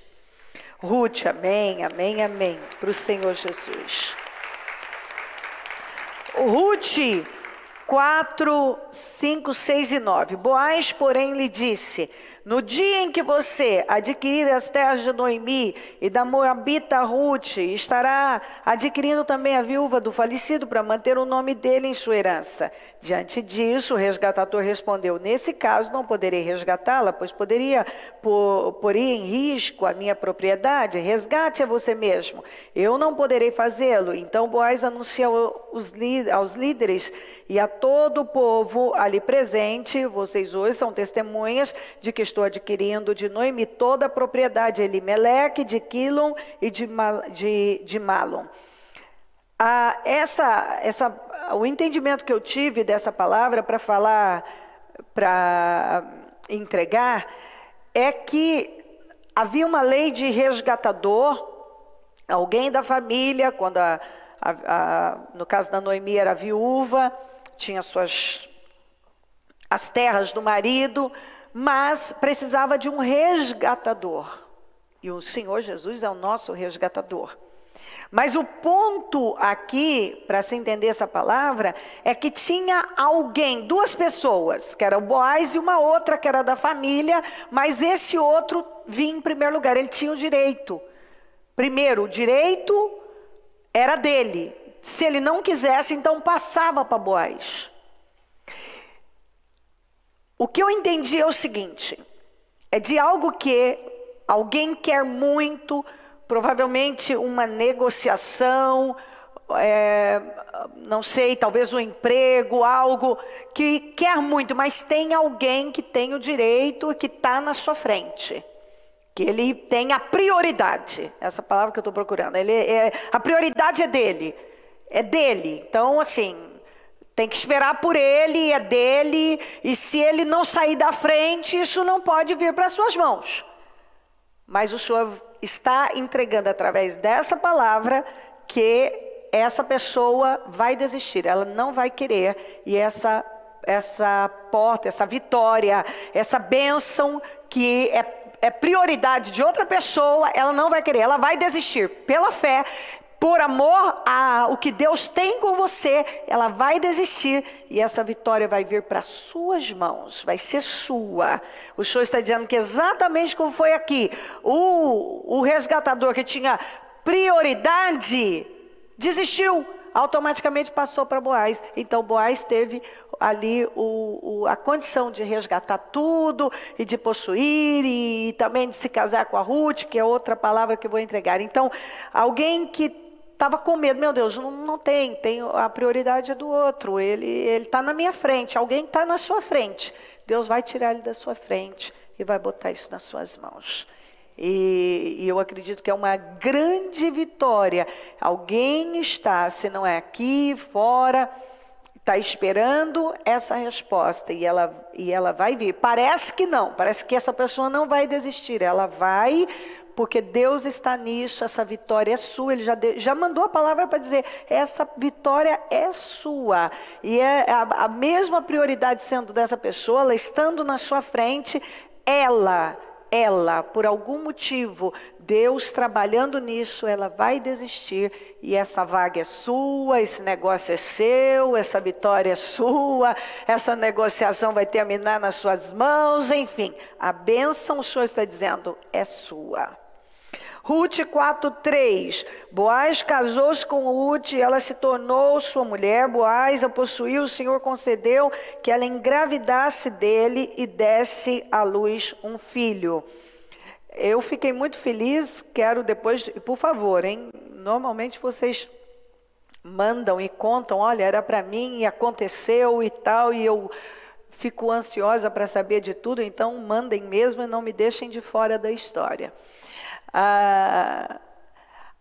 Ruth, amém, amém, amém, para o Senhor Jesus. Ruth 4, 5, 6 e 9. Boaz, porém, lhe disse: no dia em que você adquirir as terras de Noemi e da Moabita Ruth, estará adquirindo também a viúva do falecido para manter o nome dele em sua herança. Diante disso, o resgatador respondeu: nesse caso não poderei resgatá-la, pois poderia pôr em risco a minha propriedade. Resgate a você mesmo, eu não poderei fazê-lo. Então Boaz anunciou aos líderes e a todo o povo ali presente: vocês hoje são testemunhas de que estou adquirindo de Noemi toda a propriedade de Elimeleque, de Quilom e de Malom. O entendimento que eu tive dessa palavra para falar, para entregar, é que havia uma lei de resgatador, alguém da família, quando no caso da Noemi era viúva, tinha as terras do marido, mas precisava de um resgatador. E o Senhor Jesus é o nosso resgatador. Mas o ponto aqui, para se entender essa palavra, é que tinha alguém, duas pessoas, que era o Boaz e uma outra que era da família, mas esse outro vinha em primeiro lugar, ele tinha o direito. Primeiro, o direito era dele. Se ele não quisesse, então passava para Boaz. O que eu entendi é o seguinte: é de algo que alguém quer muito, provavelmente uma negociação, não sei, talvez um emprego, algo que quer muito, mas tem alguém que tem o direito, que está na sua frente, que ele tem a prioridade, essa palavra que eu estou procurando, a prioridade é dele, então assim, tem que esperar por ele, é dele, e se ele não sair da frente, isso não pode vir para suas mãos. Mas o Senhor está entregando através dessa palavra que essa pessoa vai desistir, ela não vai querer, e essa porta, essa vitória, essa bênção que é prioridade de outra pessoa, ela não vai querer, ela vai desistir pela fé. Por amor ao que Deus tem com você, ela vai desistir e essa vitória vai vir para suas mãos, vai ser sua. O Senhor está dizendo que exatamente como foi aqui, o resgatador que tinha prioridade, desistiu, automaticamente passou para Boaz. Então Boaz teve ali a condição de resgatar tudo e de possuir e também de se casar com a Ruth, que é outra palavra que eu vou entregar. Então, alguém que estava com medo, meu Deus, não tem a prioridade é do outro, ele está na minha frente, alguém está na sua frente, Deus vai tirar ele da sua frente e vai botar isso nas suas mãos. E eu acredito que é uma grande vitória. Alguém está, se não é aqui, fora, está esperando essa resposta e ela vai vir. Parece que não, parece que essa pessoa não vai desistir, ela vai, porque Deus está nisso, essa vitória é sua. Ele já mandou a palavra para dizer, essa vitória é sua. E é a mesma prioridade sendo dessa pessoa, ela estando na sua frente, ela, por algum motivo, Deus trabalhando nisso, ela vai desistir e essa vaga é sua, esse negócio é seu, essa vitória é sua, essa negociação vai terminar nas suas mãos, enfim, a bênção, o Senhor está dizendo, é sua. Ruth 4:3. Boaz casou-se com Ruth, ela se tornou sua mulher. Boaz a possuiu, o Senhor concedeu que ela engravidasse dele e desse à luz um filho. Eu fiquei muito feliz, quero depois, por favor, hein? Normalmente vocês mandam e contam, olha, era para mim e aconteceu e tal, e eu fico ansiosa para saber de tudo, então mandem mesmo e não me deixem de fora da história. A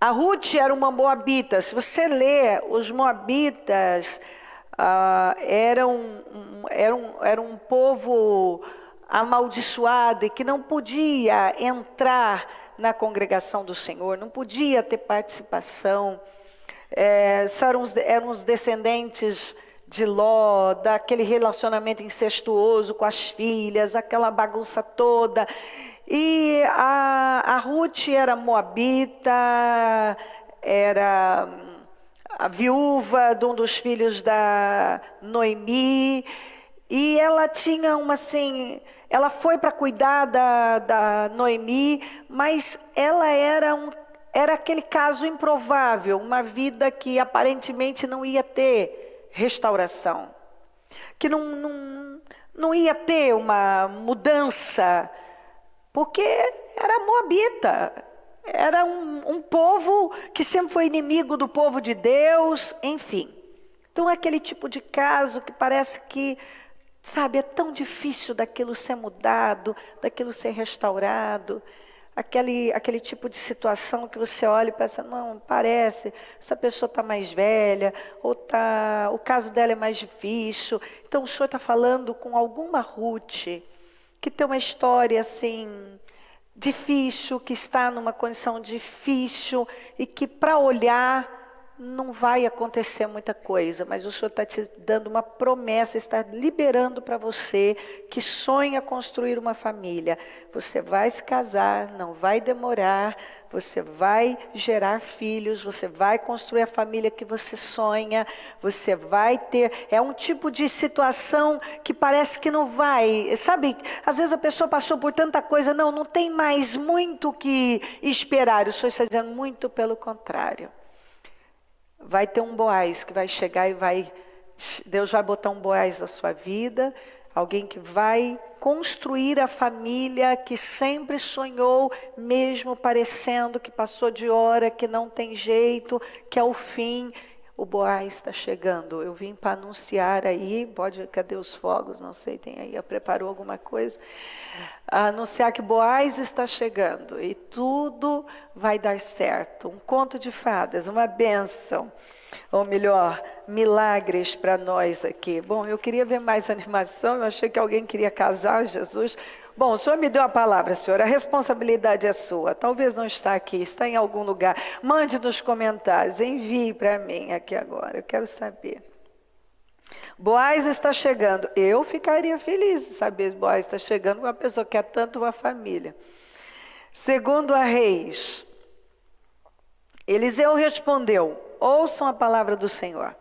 Ruth era uma moabita. Se você ler, os moabitas eram um povo amaldiçoado e que não podia entrar na congregação do Senhor, não podia ter participação. Eram os descendentes de Ló, daquele relacionamento incestuoso com as filhas, aquela bagunça toda. E a Ruth era moabita, era a viúva de um dos filhos da Noemi, e ela tinha ela foi para cuidar da Noemi, mas ela era aquele caso improvável, uma vida que aparentemente não ia ter restauração, que não ia ter uma mudança, porque era moabita, era um povo que sempre foi inimigo do povo de Deus, enfim. Então é aquele tipo de caso que parece que, sabe, é tão difícil daquilo ser mudado, daquilo ser restaurado. Aquele tipo de situação que você olha e pensa, não, parece, essa pessoa está mais velha, ou o caso dela é mais difícil. Então o Senhor está falando com alguma Ruth que tem uma história assim difícil, que está numa condição difícil e que para olhar não vai acontecer muita coisa, mas o Senhor está te dando uma promessa, está liberando para você que sonha construir uma família. Você vai se casar, não vai demorar, você vai gerar filhos, você vai construir a família que você sonha, você vai ter... É um tipo de situação que parece que não vai... Sabe, às vezes a pessoa passou por tanta coisa, não tem mais muito o que esperar. O Senhor está dizendo muito pelo contrário. Vai ter um Boaz que vai chegar e Deus vai botar um Boaz na sua vida, alguém que vai construir a família que sempre sonhou, mesmo parecendo que passou de hora, que não tem jeito, que é o fim. O Boaz está chegando. Eu vim para anunciar aí, cadê os fogos? Não sei, tem aí, preparou alguma coisa? Anunciar que Boaz está chegando e tudo vai dar certo. Um conto de fadas, uma bênção. Ou melhor, milagres para nós aqui. Bom, eu queria ver mais animação, eu achei que alguém queria casar, Jesus. Bom, o Senhor me deu a palavra, Senhor, a responsabilidade é sua. Talvez não está aqui, está em algum lugar. Mande nos comentários, envie para mim aqui agora, eu quero saber. Boaz está chegando. Eu ficaria feliz de saber se Boaz está chegando com uma pessoa que quer tanto uma família. Segundo a Reis, Eliseu respondeu, ouçam a palavra do Senhor.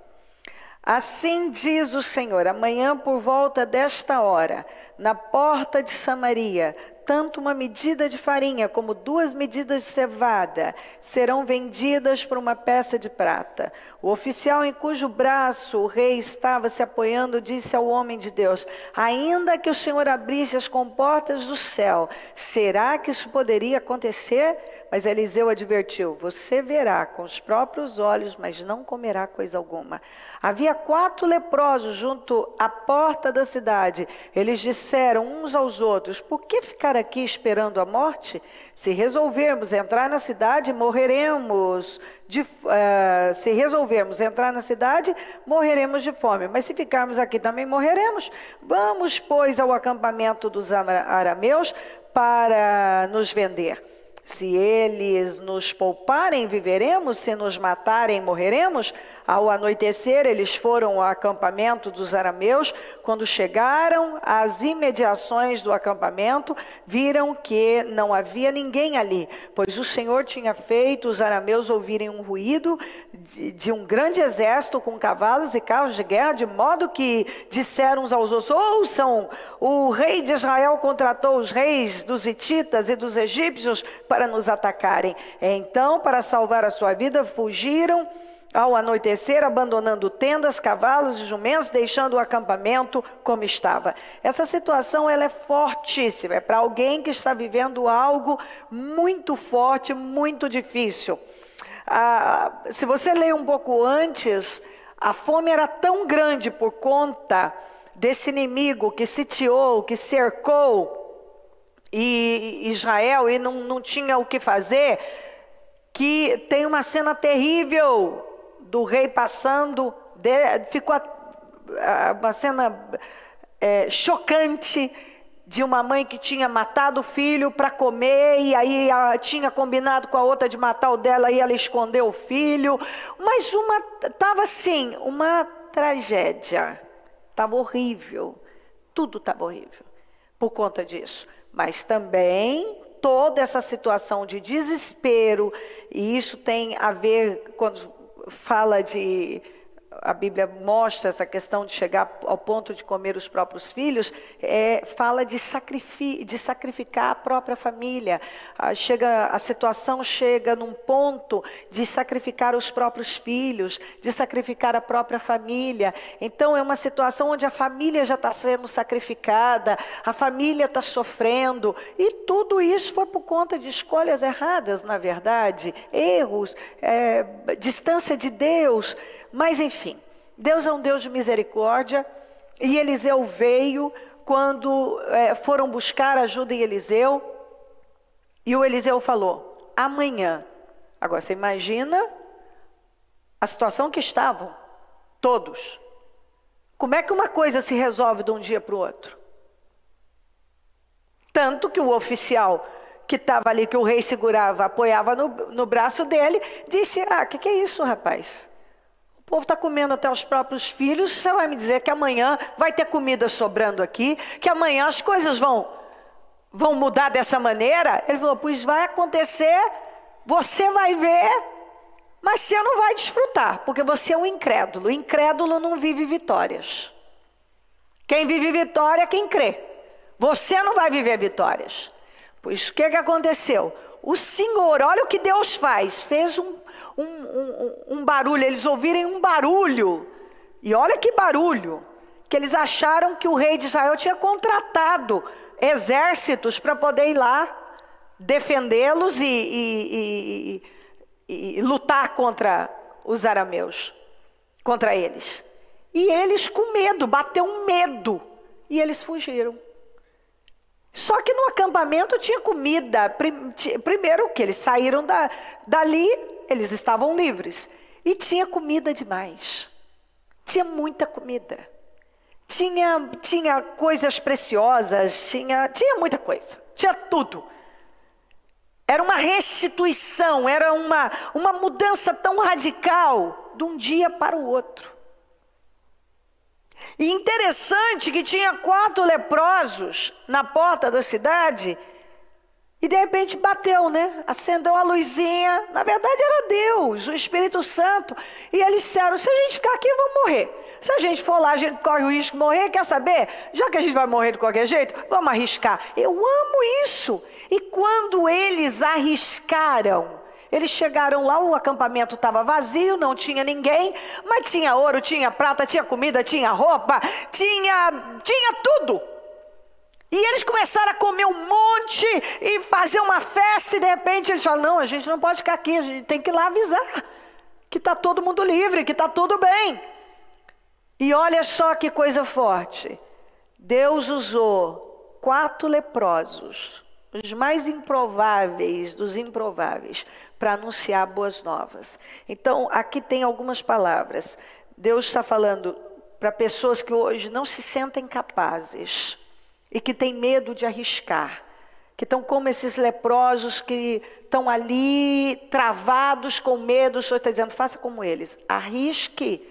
Assim diz o Senhor, amanhã por volta desta hora, na porta de Samaria, tanto uma medida de farinha como 2 medidas de cevada serão vendidas por uma peça de prata. O oficial em cujo braço o rei estava se apoiando disse ao homem de Deus, ainda que o Senhor abrisse as comportas do céu, será que isso poderia acontecer? Mas Eliseu advertiu, você verá com os próprios olhos, mas não comerá coisa alguma. Havia 4 leprosos junto à porta da cidade. Eles disseram uns aos outros, por que ficar aqui esperando a morte? Se resolvermos entrar na cidade, morreremos de fome. Mas se ficarmos aqui também morreremos. Vamos, pois, ao acampamento dos arameus para nos vender. Se eles nos pouparem, viveremos, se nos matarem, morreremos. Ao anoitecer, eles foram ao acampamento dos arameus. Quando chegaram às imediações do acampamento, viram que não havia ninguém ali, pois o Senhor tinha feito os arameus ouvirem um ruído de um grande exército com cavalos e carros de guerra, de modo que disseram uns aos outros: ouçam, o rei de Israel contratou os reis dos hititas e dos egípcios para nos atacarem. Então, para salvar a sua vida, fugiram ao anoitecer, abandonando tendas, cavalos e jumentos, deixando o acampamento como estava. Essa situação ela é fortíssima, é para alguém que está vivendo algo muito forte, muito difícil. Se você ler um pouco antes, a fome era tão grande por conta desse inimigo que sitiou, que cercou Israel e não tinha o que fazer, que tem uma cena terrível do rei passando, ficou uma cena chocante de uma mãe que tinha matado o filho para comer, e aí tinha combinado com a outra de matar o dela, e ela escondeu o filho, mas estava assim, uma tragédia, estava horrível, tudo estava horrível, por conta disso, mas também toda essa situação de desespero, e isso tem a ver, quando fala de, a Bíblia mostra essa questão de chegar ao ponto de comer os próprios filhos, fala de sacrificar a própria família. A situação chega num ponto de sacrificar os próprios filhos, de sacrificar a própria família. Então é uma situação onde a família já está sendo sacrificada, a família está sofrendo, e tudo isso foi por conta de escolhas erradas, na verdade, erros, distância de Deus. Mas enfim, Deus é um Deus de misericórdia, e Eliseu veio quando foram buscar ajuda em Eliseu, e o Eliseu falou: amanhã. Agora você imagina a situação que estavam todos. Como é que uma coisa se resolve de um dia para o outro? Tanto que o oficial que estava ali, que o rei segurava, apoiava no braço dele, disse: o que é isso, rapaz? O povo está comendo até os próprios filhos, você vai me dizer que amanhã vai ter comida sobrando aqui, que amanhã as coisas vão mudar dessa maneira? Ele falou: pois vai acontecer, você vai ver, mas você não vai desfrutar, porque você é um incrédulo. O incrédulo não vive vitórias. Quem vive vitória é quem crê. Você não vai viver vitórias. Pois o que aconteceu? O Senhor, olha o que Deus faz, fez um barulho, eles ouvirem um barulho, e olha que barulho, que eles acharam que o rei de Israel tinha contratado exércitos para poder ir lá defendê-los e lutar contra os arameus, contra eles. E eles com medo, bateu um medo, e eles fugiram. Só que no acampamento tinha comida. Primeiro que eles saíram dali, eles estavam livres. E tinha comida demais. Tinha muita comida. Tinha coisas preciosas, tinha muita coisa. Tinha tudo. Era uma restituição, era uma mudança tão radical de um dia para o outro. E interessante que tinha 4 leprosos na porta da cidade, e de repente bateu, né? Acendeu a luzinha, na verdade era Deus, o Espírito Santo, e eles disseram: se a gente ficar aqui, vamos morrer. Se a gente for lá, a gente corre o risco de morrer, quer saber? Já que a gente vai morrer de qualquer jeito, vamos arriscar. Eu amo isso. E quando eles arriscaram, eles chegaram lá, o acampamento estava vazio, não tinha ninguém, mas tinha ouro, tinha prata, tinha comida, tinha roupa, tinha tudo. E eles começaram a comer um monte e fazer uma festa, e de repente eles falaram: não, a gente não pode ficar aqui, a gente tem que ir lá avisar que está todo mundo livre, que está tudo bem. E olha só que coisa forte, Deus usou 4 leprosos, os mais improváveis dos improváveis, para anunciar boas novas. Então, aqui tem algumas palavras. Deus está falando para pessoas que hoje não se sentem capazes e que têm medo de arriscar, que estão como esses leprosos que estão ali travados com medo, o Senhor está dizendo, faça como eles, arrisque,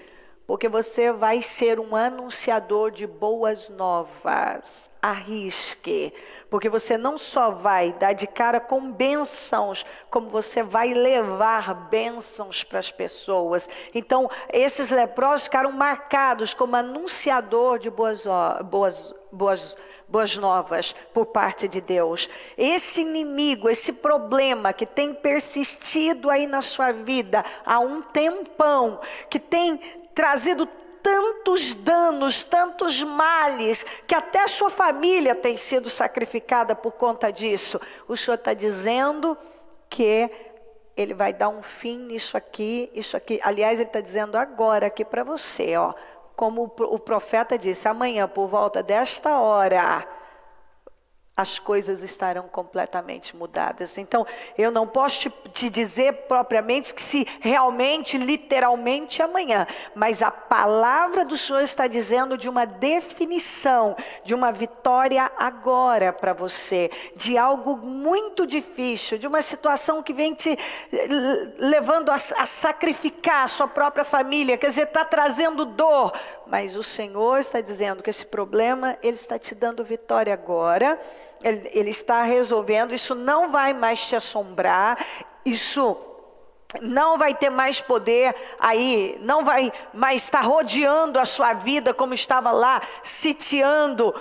porque você vai ser um anunciador de boas novas. Arrisque, porque você não só vai dar de cara com bênçãos, como você vai levar bênçãos para as pessoas. Então, esses leprosos ficaram marcados como anunciador de boas novas por parte de Deus. Esse inimigo, esse problema que tem persistido aí na sua vida há um tempão, que tem trazido tantos danos, tantos males, que até a sua família tem sido sacrificada por conta disso. O Senhor está dizendo que Ele vai dar um fim nisso aqui, isso aqui. Aliás, Ele está dizendo agora aqui para você, ó, como o profeta disse, amanhã por volta desta hora, as coisas estarão completamente mudadas. Então, eu não posso te dizer propriamente que se realmente, literalmente amanhã, mas a palavra do Senhor está dizendo de uma definição, de uma vitória agora para você, de algo muito difícil, de uma situação que vem te levando a sacrificar a sua própria família, quer dizer, está trazendo dor, mas o Senhor está dizendo que esse problema, Ele está te dando vitória agora, Ele está resolvendo, isso não vai mais te assombrar, isso não vai ter mais poder aí, não vai mais estar rodeando a sua vida como estava lá, sitiando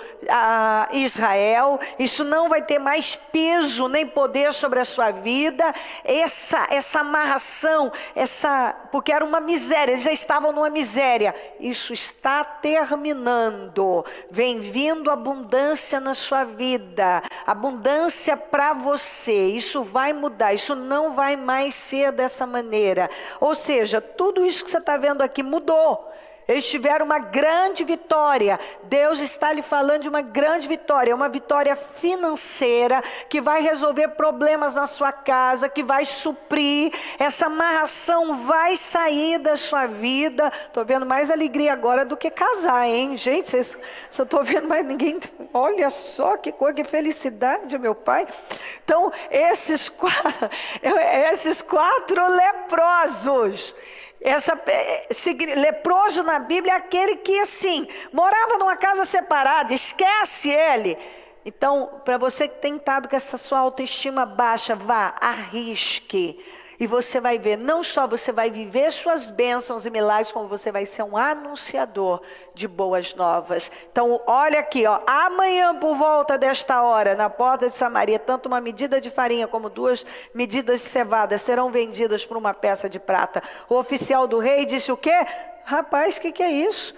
Israel. Isso não vai ter mais peso nem poder sobre a sua vida. Essa amarração, porque era uma miséria, eles já estavam numa miséria. Isso está terminando. Vem vindo abundância na sua vida, abundância para você. Isso vai mudar, isso não vai mais ser dessa maneira. Ou seja, tudo isso que você está vendo aqui mudou. Eles tiveram uma grande vitória. Deus está lhe falando de uma grande vitória, uma vitória financeira que vai resolver problemas na sua casa, que vai suprir. Essa amarração vai sair da sua vida. Estou vendo mais alegria agora do que casar, hein? Gente, eu estou vendo mais ninguém. Olha só que coisa, que felicidade, meu pai. Então, esses quatro leprosos. Leproso na Bíblia é aquele que assim, morava numa casa separada, esquece ele. Então, para você que tem estado com essa sua autoestima baixa, vá, arrisque. E você vai ver, não só você vai viver suas bênçãos e milagres, como você vai ser um anunciador de boas novas. Então, olha aqui, ó, amanhã por volta desta hora, na porta de Samaria, tanto uma medida de farinha como 2 medidas de cevada serão vendidas por uma peça de prata. O oficial do rei disse o quê? Rapaz, o que é isso?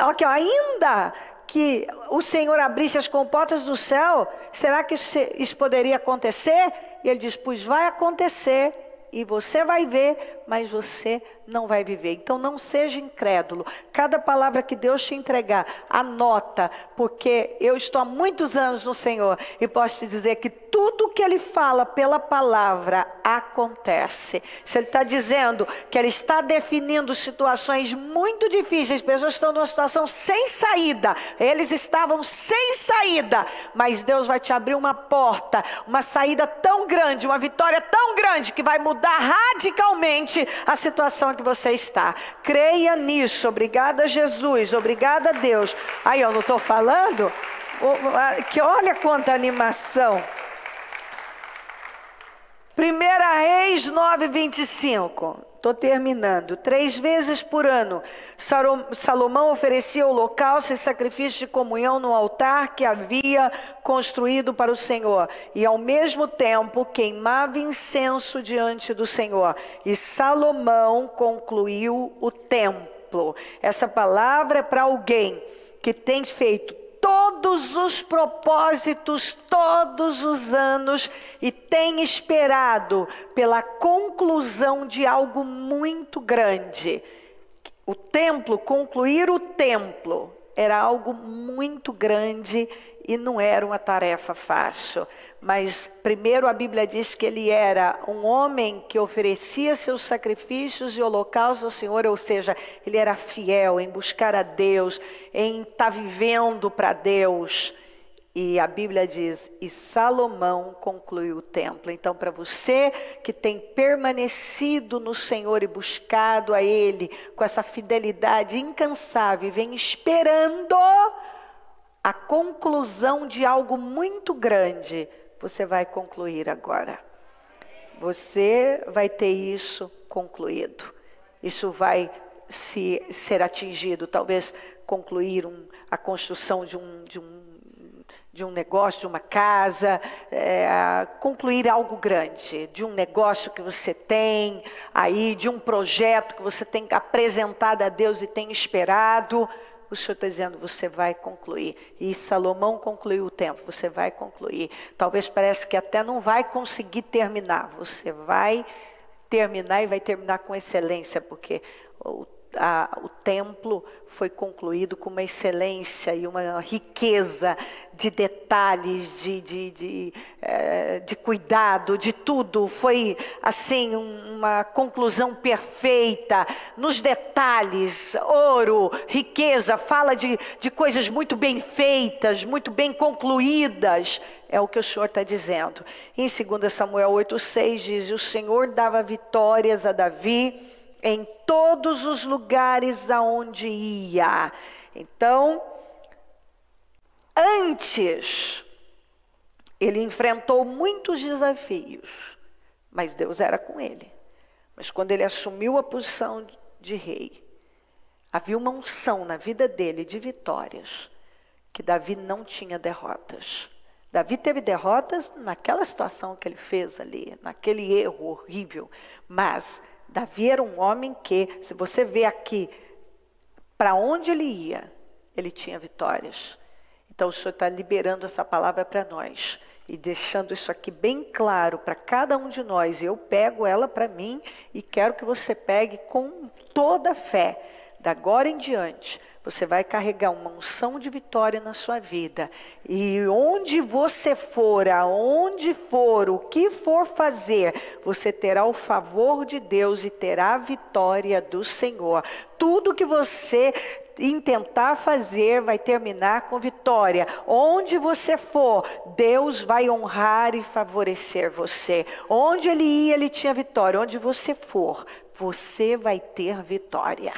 Aqui, ó, ainda que o Senhor abrisse as comportas do céu, será que isso poderia acontecer? E ele diz, pois vai acontecer. E você vai ver, mas você não vai viver. Então não seja incrédulo. Cada palavra que Deus te entregar, anota, porque eu estou há muitos anos no Senhor e posso te dizer que tudo que Ele fala pela palavra acontece. Se Ele está dizendo que Ele está definindo situações muito difíceis, pessoas estão numa situação sem saída, eles estavam sem saída, mas Deus vai te abrir uma porta, uma saída tão grande, uma vitória tão grande que vai mudar radicalmente a situação que você está. Creia nisso. Obrigada, Jesus. Obrigada, Deus. Aí eu não estou falando? Que olha quanta animação. 1 Reis 9:25. Estou terminando. 3 vezes por ano, Salomão oferecia holocausto e sacrifício de comunhão no altar que havia construído para o Senhor. E ao mesmo tempo queimava incenso diante do Senhor. E Salomão concluiu o templo. Essa palavra é para alguém que tem feito todos os propósitos, todos os anos, e tem esperado pela conclusão de algo muito grande. O templo, concluir o templo, era algo muito grande e não era uma tarefa fácil. Mas primeiro a Bíblia diz que ele era um homem que oferecia seus sacrifícios e holocaustos ao Senhor, ou seja, ele era fiel em buscar a Deus, em estar vivendo para Deus. E a Bíblia diz, e Salomão concluiu o templo. Então, para você que tem permanecido no Senhor e buscado a Ele com essa fidelidade incansável, e vem esperando a conclusão de algo muito grande, você vai concluir agora. Você vai ter isso concluído. Isso vai ser atingido, talvez concluir a construção de um negócio, de uma casa, concluir algo grande, de um negócio que você tem aí, de um projeto que você tem apresentado a Deus e tem esperado. O Senhor está dizendo, você vai concluir. E Salomão concluiu o templo, você vai concluir. Talvez pareça que até não vai conseguir terminar. Você vai terminar e vai terminar com excelência, porque o templo foi concluído com uma excelência e uma riqueza de detalhes, de cuidado, de tudo. Foi assim uma conclusão perfeita, nos detalhes, ouro, riqueza, fala de coisas muito bem feitas, muito bem concluídas. É o que o Senhor está dizendo. Em 2 Samuel 8,6 diz, o Senhor dava vitórias a Davi em todos os lugares aonde ia. Então, antes, ele enfrentou muitos desafios, mas Deus era com ele. Mas quando ele assumiu a posição de rei, havia uma unção na vida dele de vitórias, que Davi não tinha derrotas. Davi teve derrotas naquela situação que ele fez ali, naquele erro horrível, mas Davi era um homem que, se você vê aqui, para onde ele ia, ele tinha vitórias. Então o Senhor está liberando essa palavra para nós e deixando isso aqui bem claro para cada um de nós. Eu pego ela para mim e quero que você pegue com toda a fé. Da agora em diante, você vai carregar uma unção de vitória na sua vida. E onde você for, aonde for, o que for fazer, você terá o favor de Deus e terá a vitória do Senhor. Tudo que você intentar fazer vai terminar com vitória. Onde você for, Deus vai honrar e favorecer você. Onde ele ia, ele tinha vitória. Onde você for, você vai ter vitória.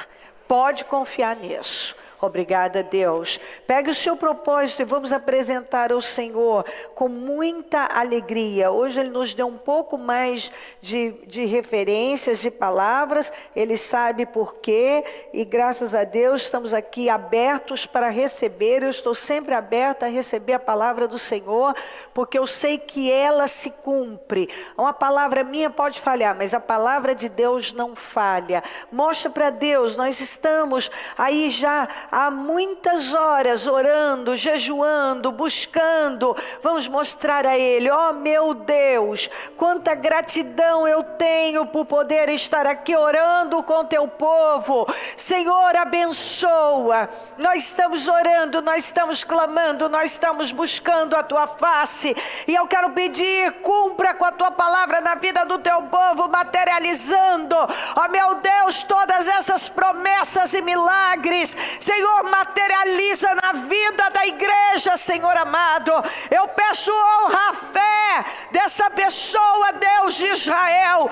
Pode confiar nisso. Obrigada, Deus. Pegue o seu propósito e vamos apresentar ao Senhor com muita alegria. Hoje Ele nos deu um pouco mais de referências, de palavras. Ele sabe por quê. E graças a Deus estamos aqui abertos para receber. Eu estou sempre aberta a receber a palavra do Senhor, porque eu sei que ela se cumpre. Uma palavra minha pode falhar, mas a palavra de Deus não falha. Mostra para Deus, nós estamos aí já há muitas horas orando, jejuando, buscando. Vamos mostrar a Ele, ó meu Deus, quanta gratidão eu tenho por poder estar aqui orando com teu povo. Senhor, abençoa. Nós estamos orando, nós estamos clamando, nós estamos buscando a tua face. E eu quero pedir, cumpra com a tua palavra na vida do teu povo, materializando, ó meu Deus, todas essas promessas e milagres. Senhor, materializa na vida da igreja, Senhor amado. Eu peço honra à fé dessa pessoa, Deus de Israel.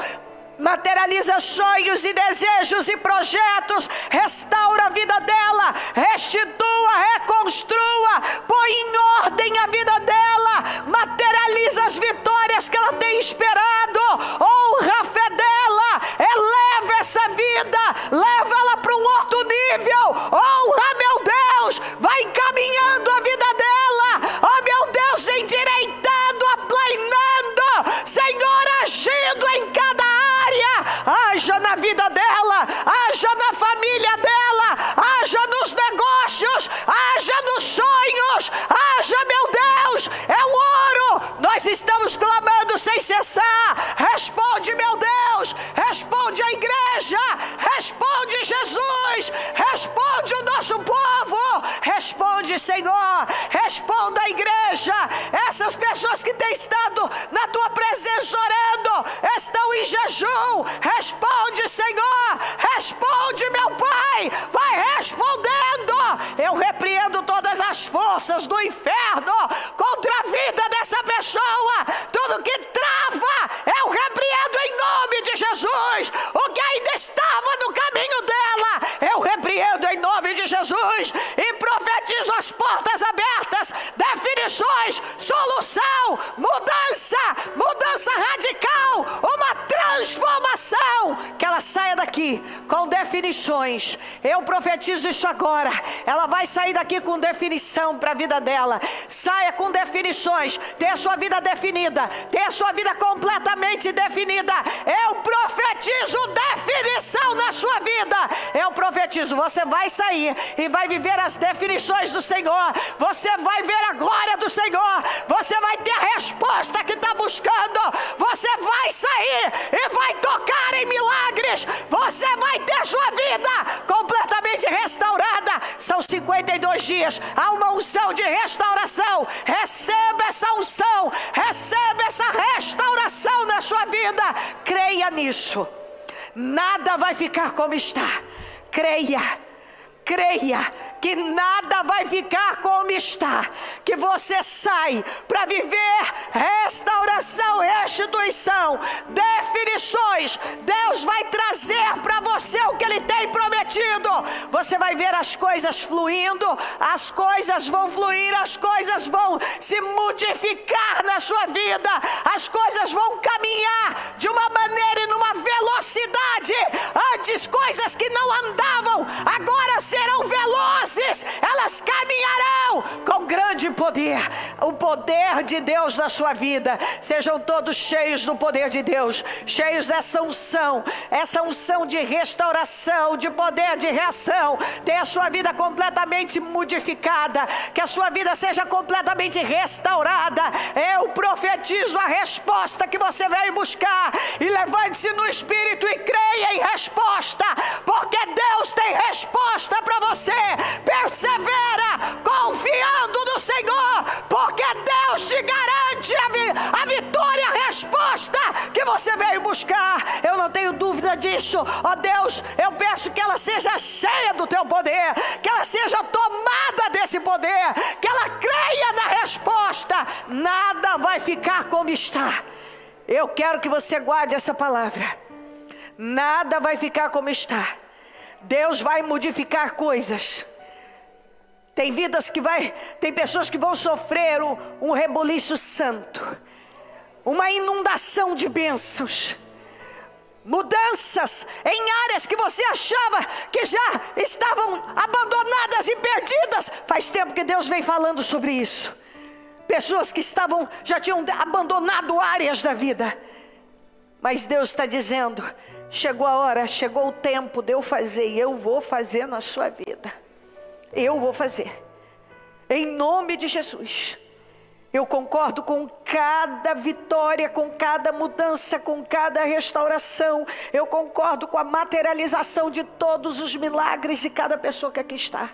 Materializa sonhos e desejos e projetos. Restaura a vida dela. Restitua, reconstrua. Põe em ordem a vida dela. Materializa as vitórias que ela tem esperado. Honra a fé dela. Eleva essa vida. Leva ela para um outro nível. Honra, meu Deus. Vai encaminhando a vida dela. Oh, meu Deus, endireitando, aplainando. Senhor, agindo em cada área. Haja na vida dela. Haja na família dela. Haja nos negócios. Haja nos sonhos. Haja, meu Deus. É o ouro. Nós estamos clamando sem cessar. Responde, meu Deus. Responde a igreja. Responde, Jesus. Responde o nosso povo. Responde, Senhor. Responda a igreja. Essas pessoas que têm estado na tua presença orando, estão em jejum. Responde, Senhor. Responde, meu Pai. Vai respondendo. Eu repreendo todas as forças do inferno abertas, definições, solução, mudança radical, uma transformação, que ela saia daqui com definições. Eu profetizo isso agora, ela vai sair daqui com definição para a vida dela. Saia com definições, tenha a sua vida definida, tenha a sua vida completamente definida. Eu profetizo definição na sua vida. Eu profetizo, você vai sair e vai viver as definições do Senhor. Você vai ver a glória do Senhor. Você vai ter a resposta que está buscando. Você vai sair e vai tocar em milagres. Você vai ter sua vida completamente restaurada. São 52 dias. Há uma unção de restauração. Receba essa unção. Receba essa restauração na sua vida. Creia nisso. Nada vai ficar como está. Creia que nada vai ficar como está, que você sai para viver restauração, restituição, definições. Deus vai trazer para você o que Ele tem prometido. Você vai ver as coisas fluindo, as coisas vão fluir, as coisas vão se modificar na sua vida, as coisas vão caminhar de uma maneira e numa velocidade. Antes coisas que não andavam, agora serão velozes, elas caminharão com grande poder. O poder de Deus na sua vida. Sejam todos cheios do poder de Deus, cheios dessa unção, essa unção de restauração, de poder de reação. Tenha a sua vida completamente modificada, que a sua vida seja completamente restaurada. Eu profetizo a resposta que você veio buscar, e levante-se no Espírito e creia em resposta, porque Deus tem resposta para você. Persevera confiando no Senhor, porque Deus te garante a vitória, a resposta que você veio buscar. Eu não tenho dúvida disso. Ó Deus, eu peço que ela seja cheia do teu poder, que ela seja tomada desse poder, que ela creia na resposta. Nada vai ficar como está. Eu quero que você guarde essa palavra. Nada vai ficar como está. Deus vai modificar coisas. Tem vidas que tem pessoas que vão sofrer um rebuliço santo, uma inundação de bênçãos, mudanças em áreas que você achava que já estavam abandonadas e perdidas. Faz tempo que Deus vem falando sobre isso. Pessoas que já tinham abandonado áreas da vida, mas Deus está dizendo: chegou a hora, chegou o tempo de eu fazer, e eu vou fazer na sua vida. Eu vou fazer, em nome de Jesus. Eu concordo com cada vitória, com cada mudança, com cada restauração. Eu concordo com a materialização de todos os milagres de cada pessoa que aqui está.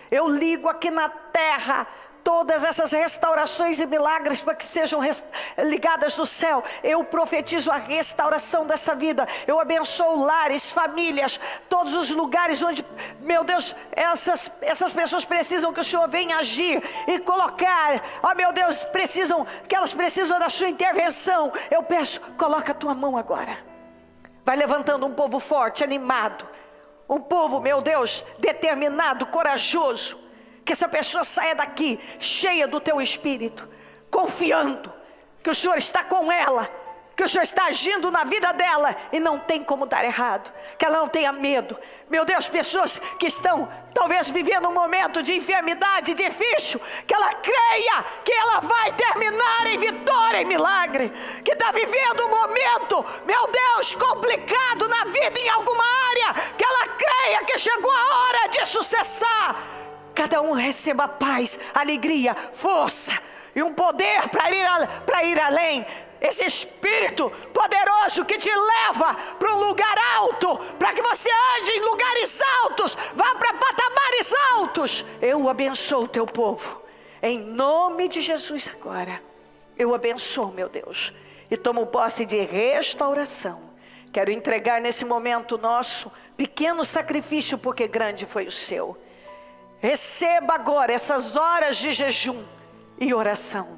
Eu ligo aqui na terra todas essas restaurações e milagres para que sejam ligadas no céu. Eu profetizo a restauração dessa vida. Eu abençoo lares, famílias, todos os lugares onde, meu Deus, essas pessoas precisam que o Senhor venha agir e colocar, ó meu Deus, elas precisam da sua intervenção. Eu peço, coloca a tua mão agora. Vai levantando um povo forte, animado, um povo, meu Deus, determinado, corajoso. Que essa pessoa saia daqui cheia do teu Espírito, confiando que o Senhor está com ela, que o Senhor está agindo na vida dela e não tem como dar errado. Que ela não tenha medo. Meu Deus, pessoas que estão talvez vivendo um momento de enfermidade difícil, que ela creia que ela vai terminar em vitória, em milagre. Que está vivendo um momento, meu Deus, complicado na vida em alguma área, que ela creia que chegou a hora disso cessar. Cada um receba paz, alegria, força e um poder para ir além. Esse Espírito poderoso que te leva para um lugar alto, para que você ande em lugares altos, vá para patamares altos. Eu abençoo o teu povo, em nome de Jesus agora. Eu abençoo, meu Deus, e tomo posse de restauração. Quero entregar nesse momento nosso pequeno sacrifício, porque grande foi o seu. Receba agora essas horas de jejum e oração.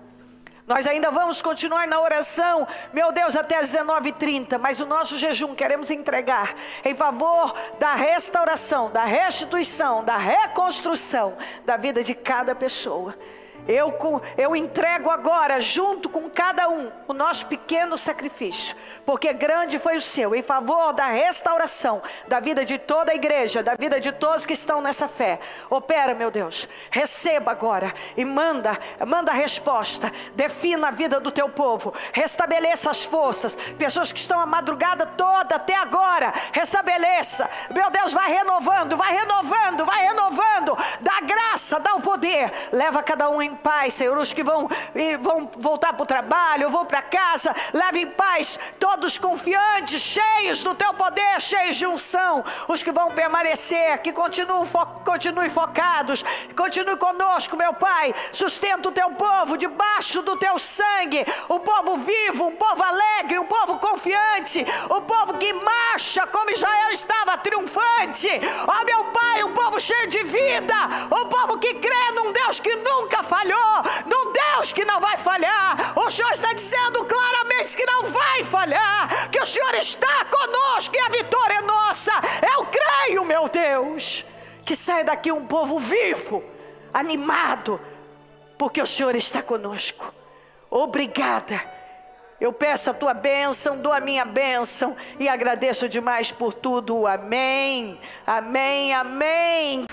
Nós ainda vamos continuar na oração, meu Deus, até às 19h30, mas o nosso jejum queremos entregar em favor da restauração, da restituição, da reconstrução da vida de cada pessoa. Eu entrego agora, junto com cada um, o nosso pequeno sacrifício, porque grande foi o seu, em favor da restauração da vida de toda a igreja, da vida de todos que estão nessa fé. Opera, meu Deus, receba agora e manda a resposta, defina a vida do teu povo, restabeleça as forças, pessoas que estão a madrugada toda até agora, restabeleça, meu Deus, vai renovando, dá graça, dá o poder, leva cada um em paz, Senhor, os que vão voltar para o trabalho, vão para casa, leve em paz, todos confiantes, cheios do teu poder, cheios de unção, os que vão permanecer, que continuem focados, continue conosco, meu Pai, sustenta o teu povo, debaixo do teu sangue, um povo vivo, um povo alegre, um povo confiante, um povo que marcha, como Israel estava triunfante, ó meu Pai, um povo cheio de vida, um povo que crê num Deus que nunca falhou, num Deus que não vai falhar. O Senhor está dizendo claramente que não vai falhar, que o Senhor está conosco e a vitória é nossa. Eu creio, meu Deus, que saia daqui um povo vivo, animado, porque o Senhor está conosco. Obrigada. Eu peço a tua bênção, dou a minha bênção e agradeço demais por tudo. Amém, amém, amém.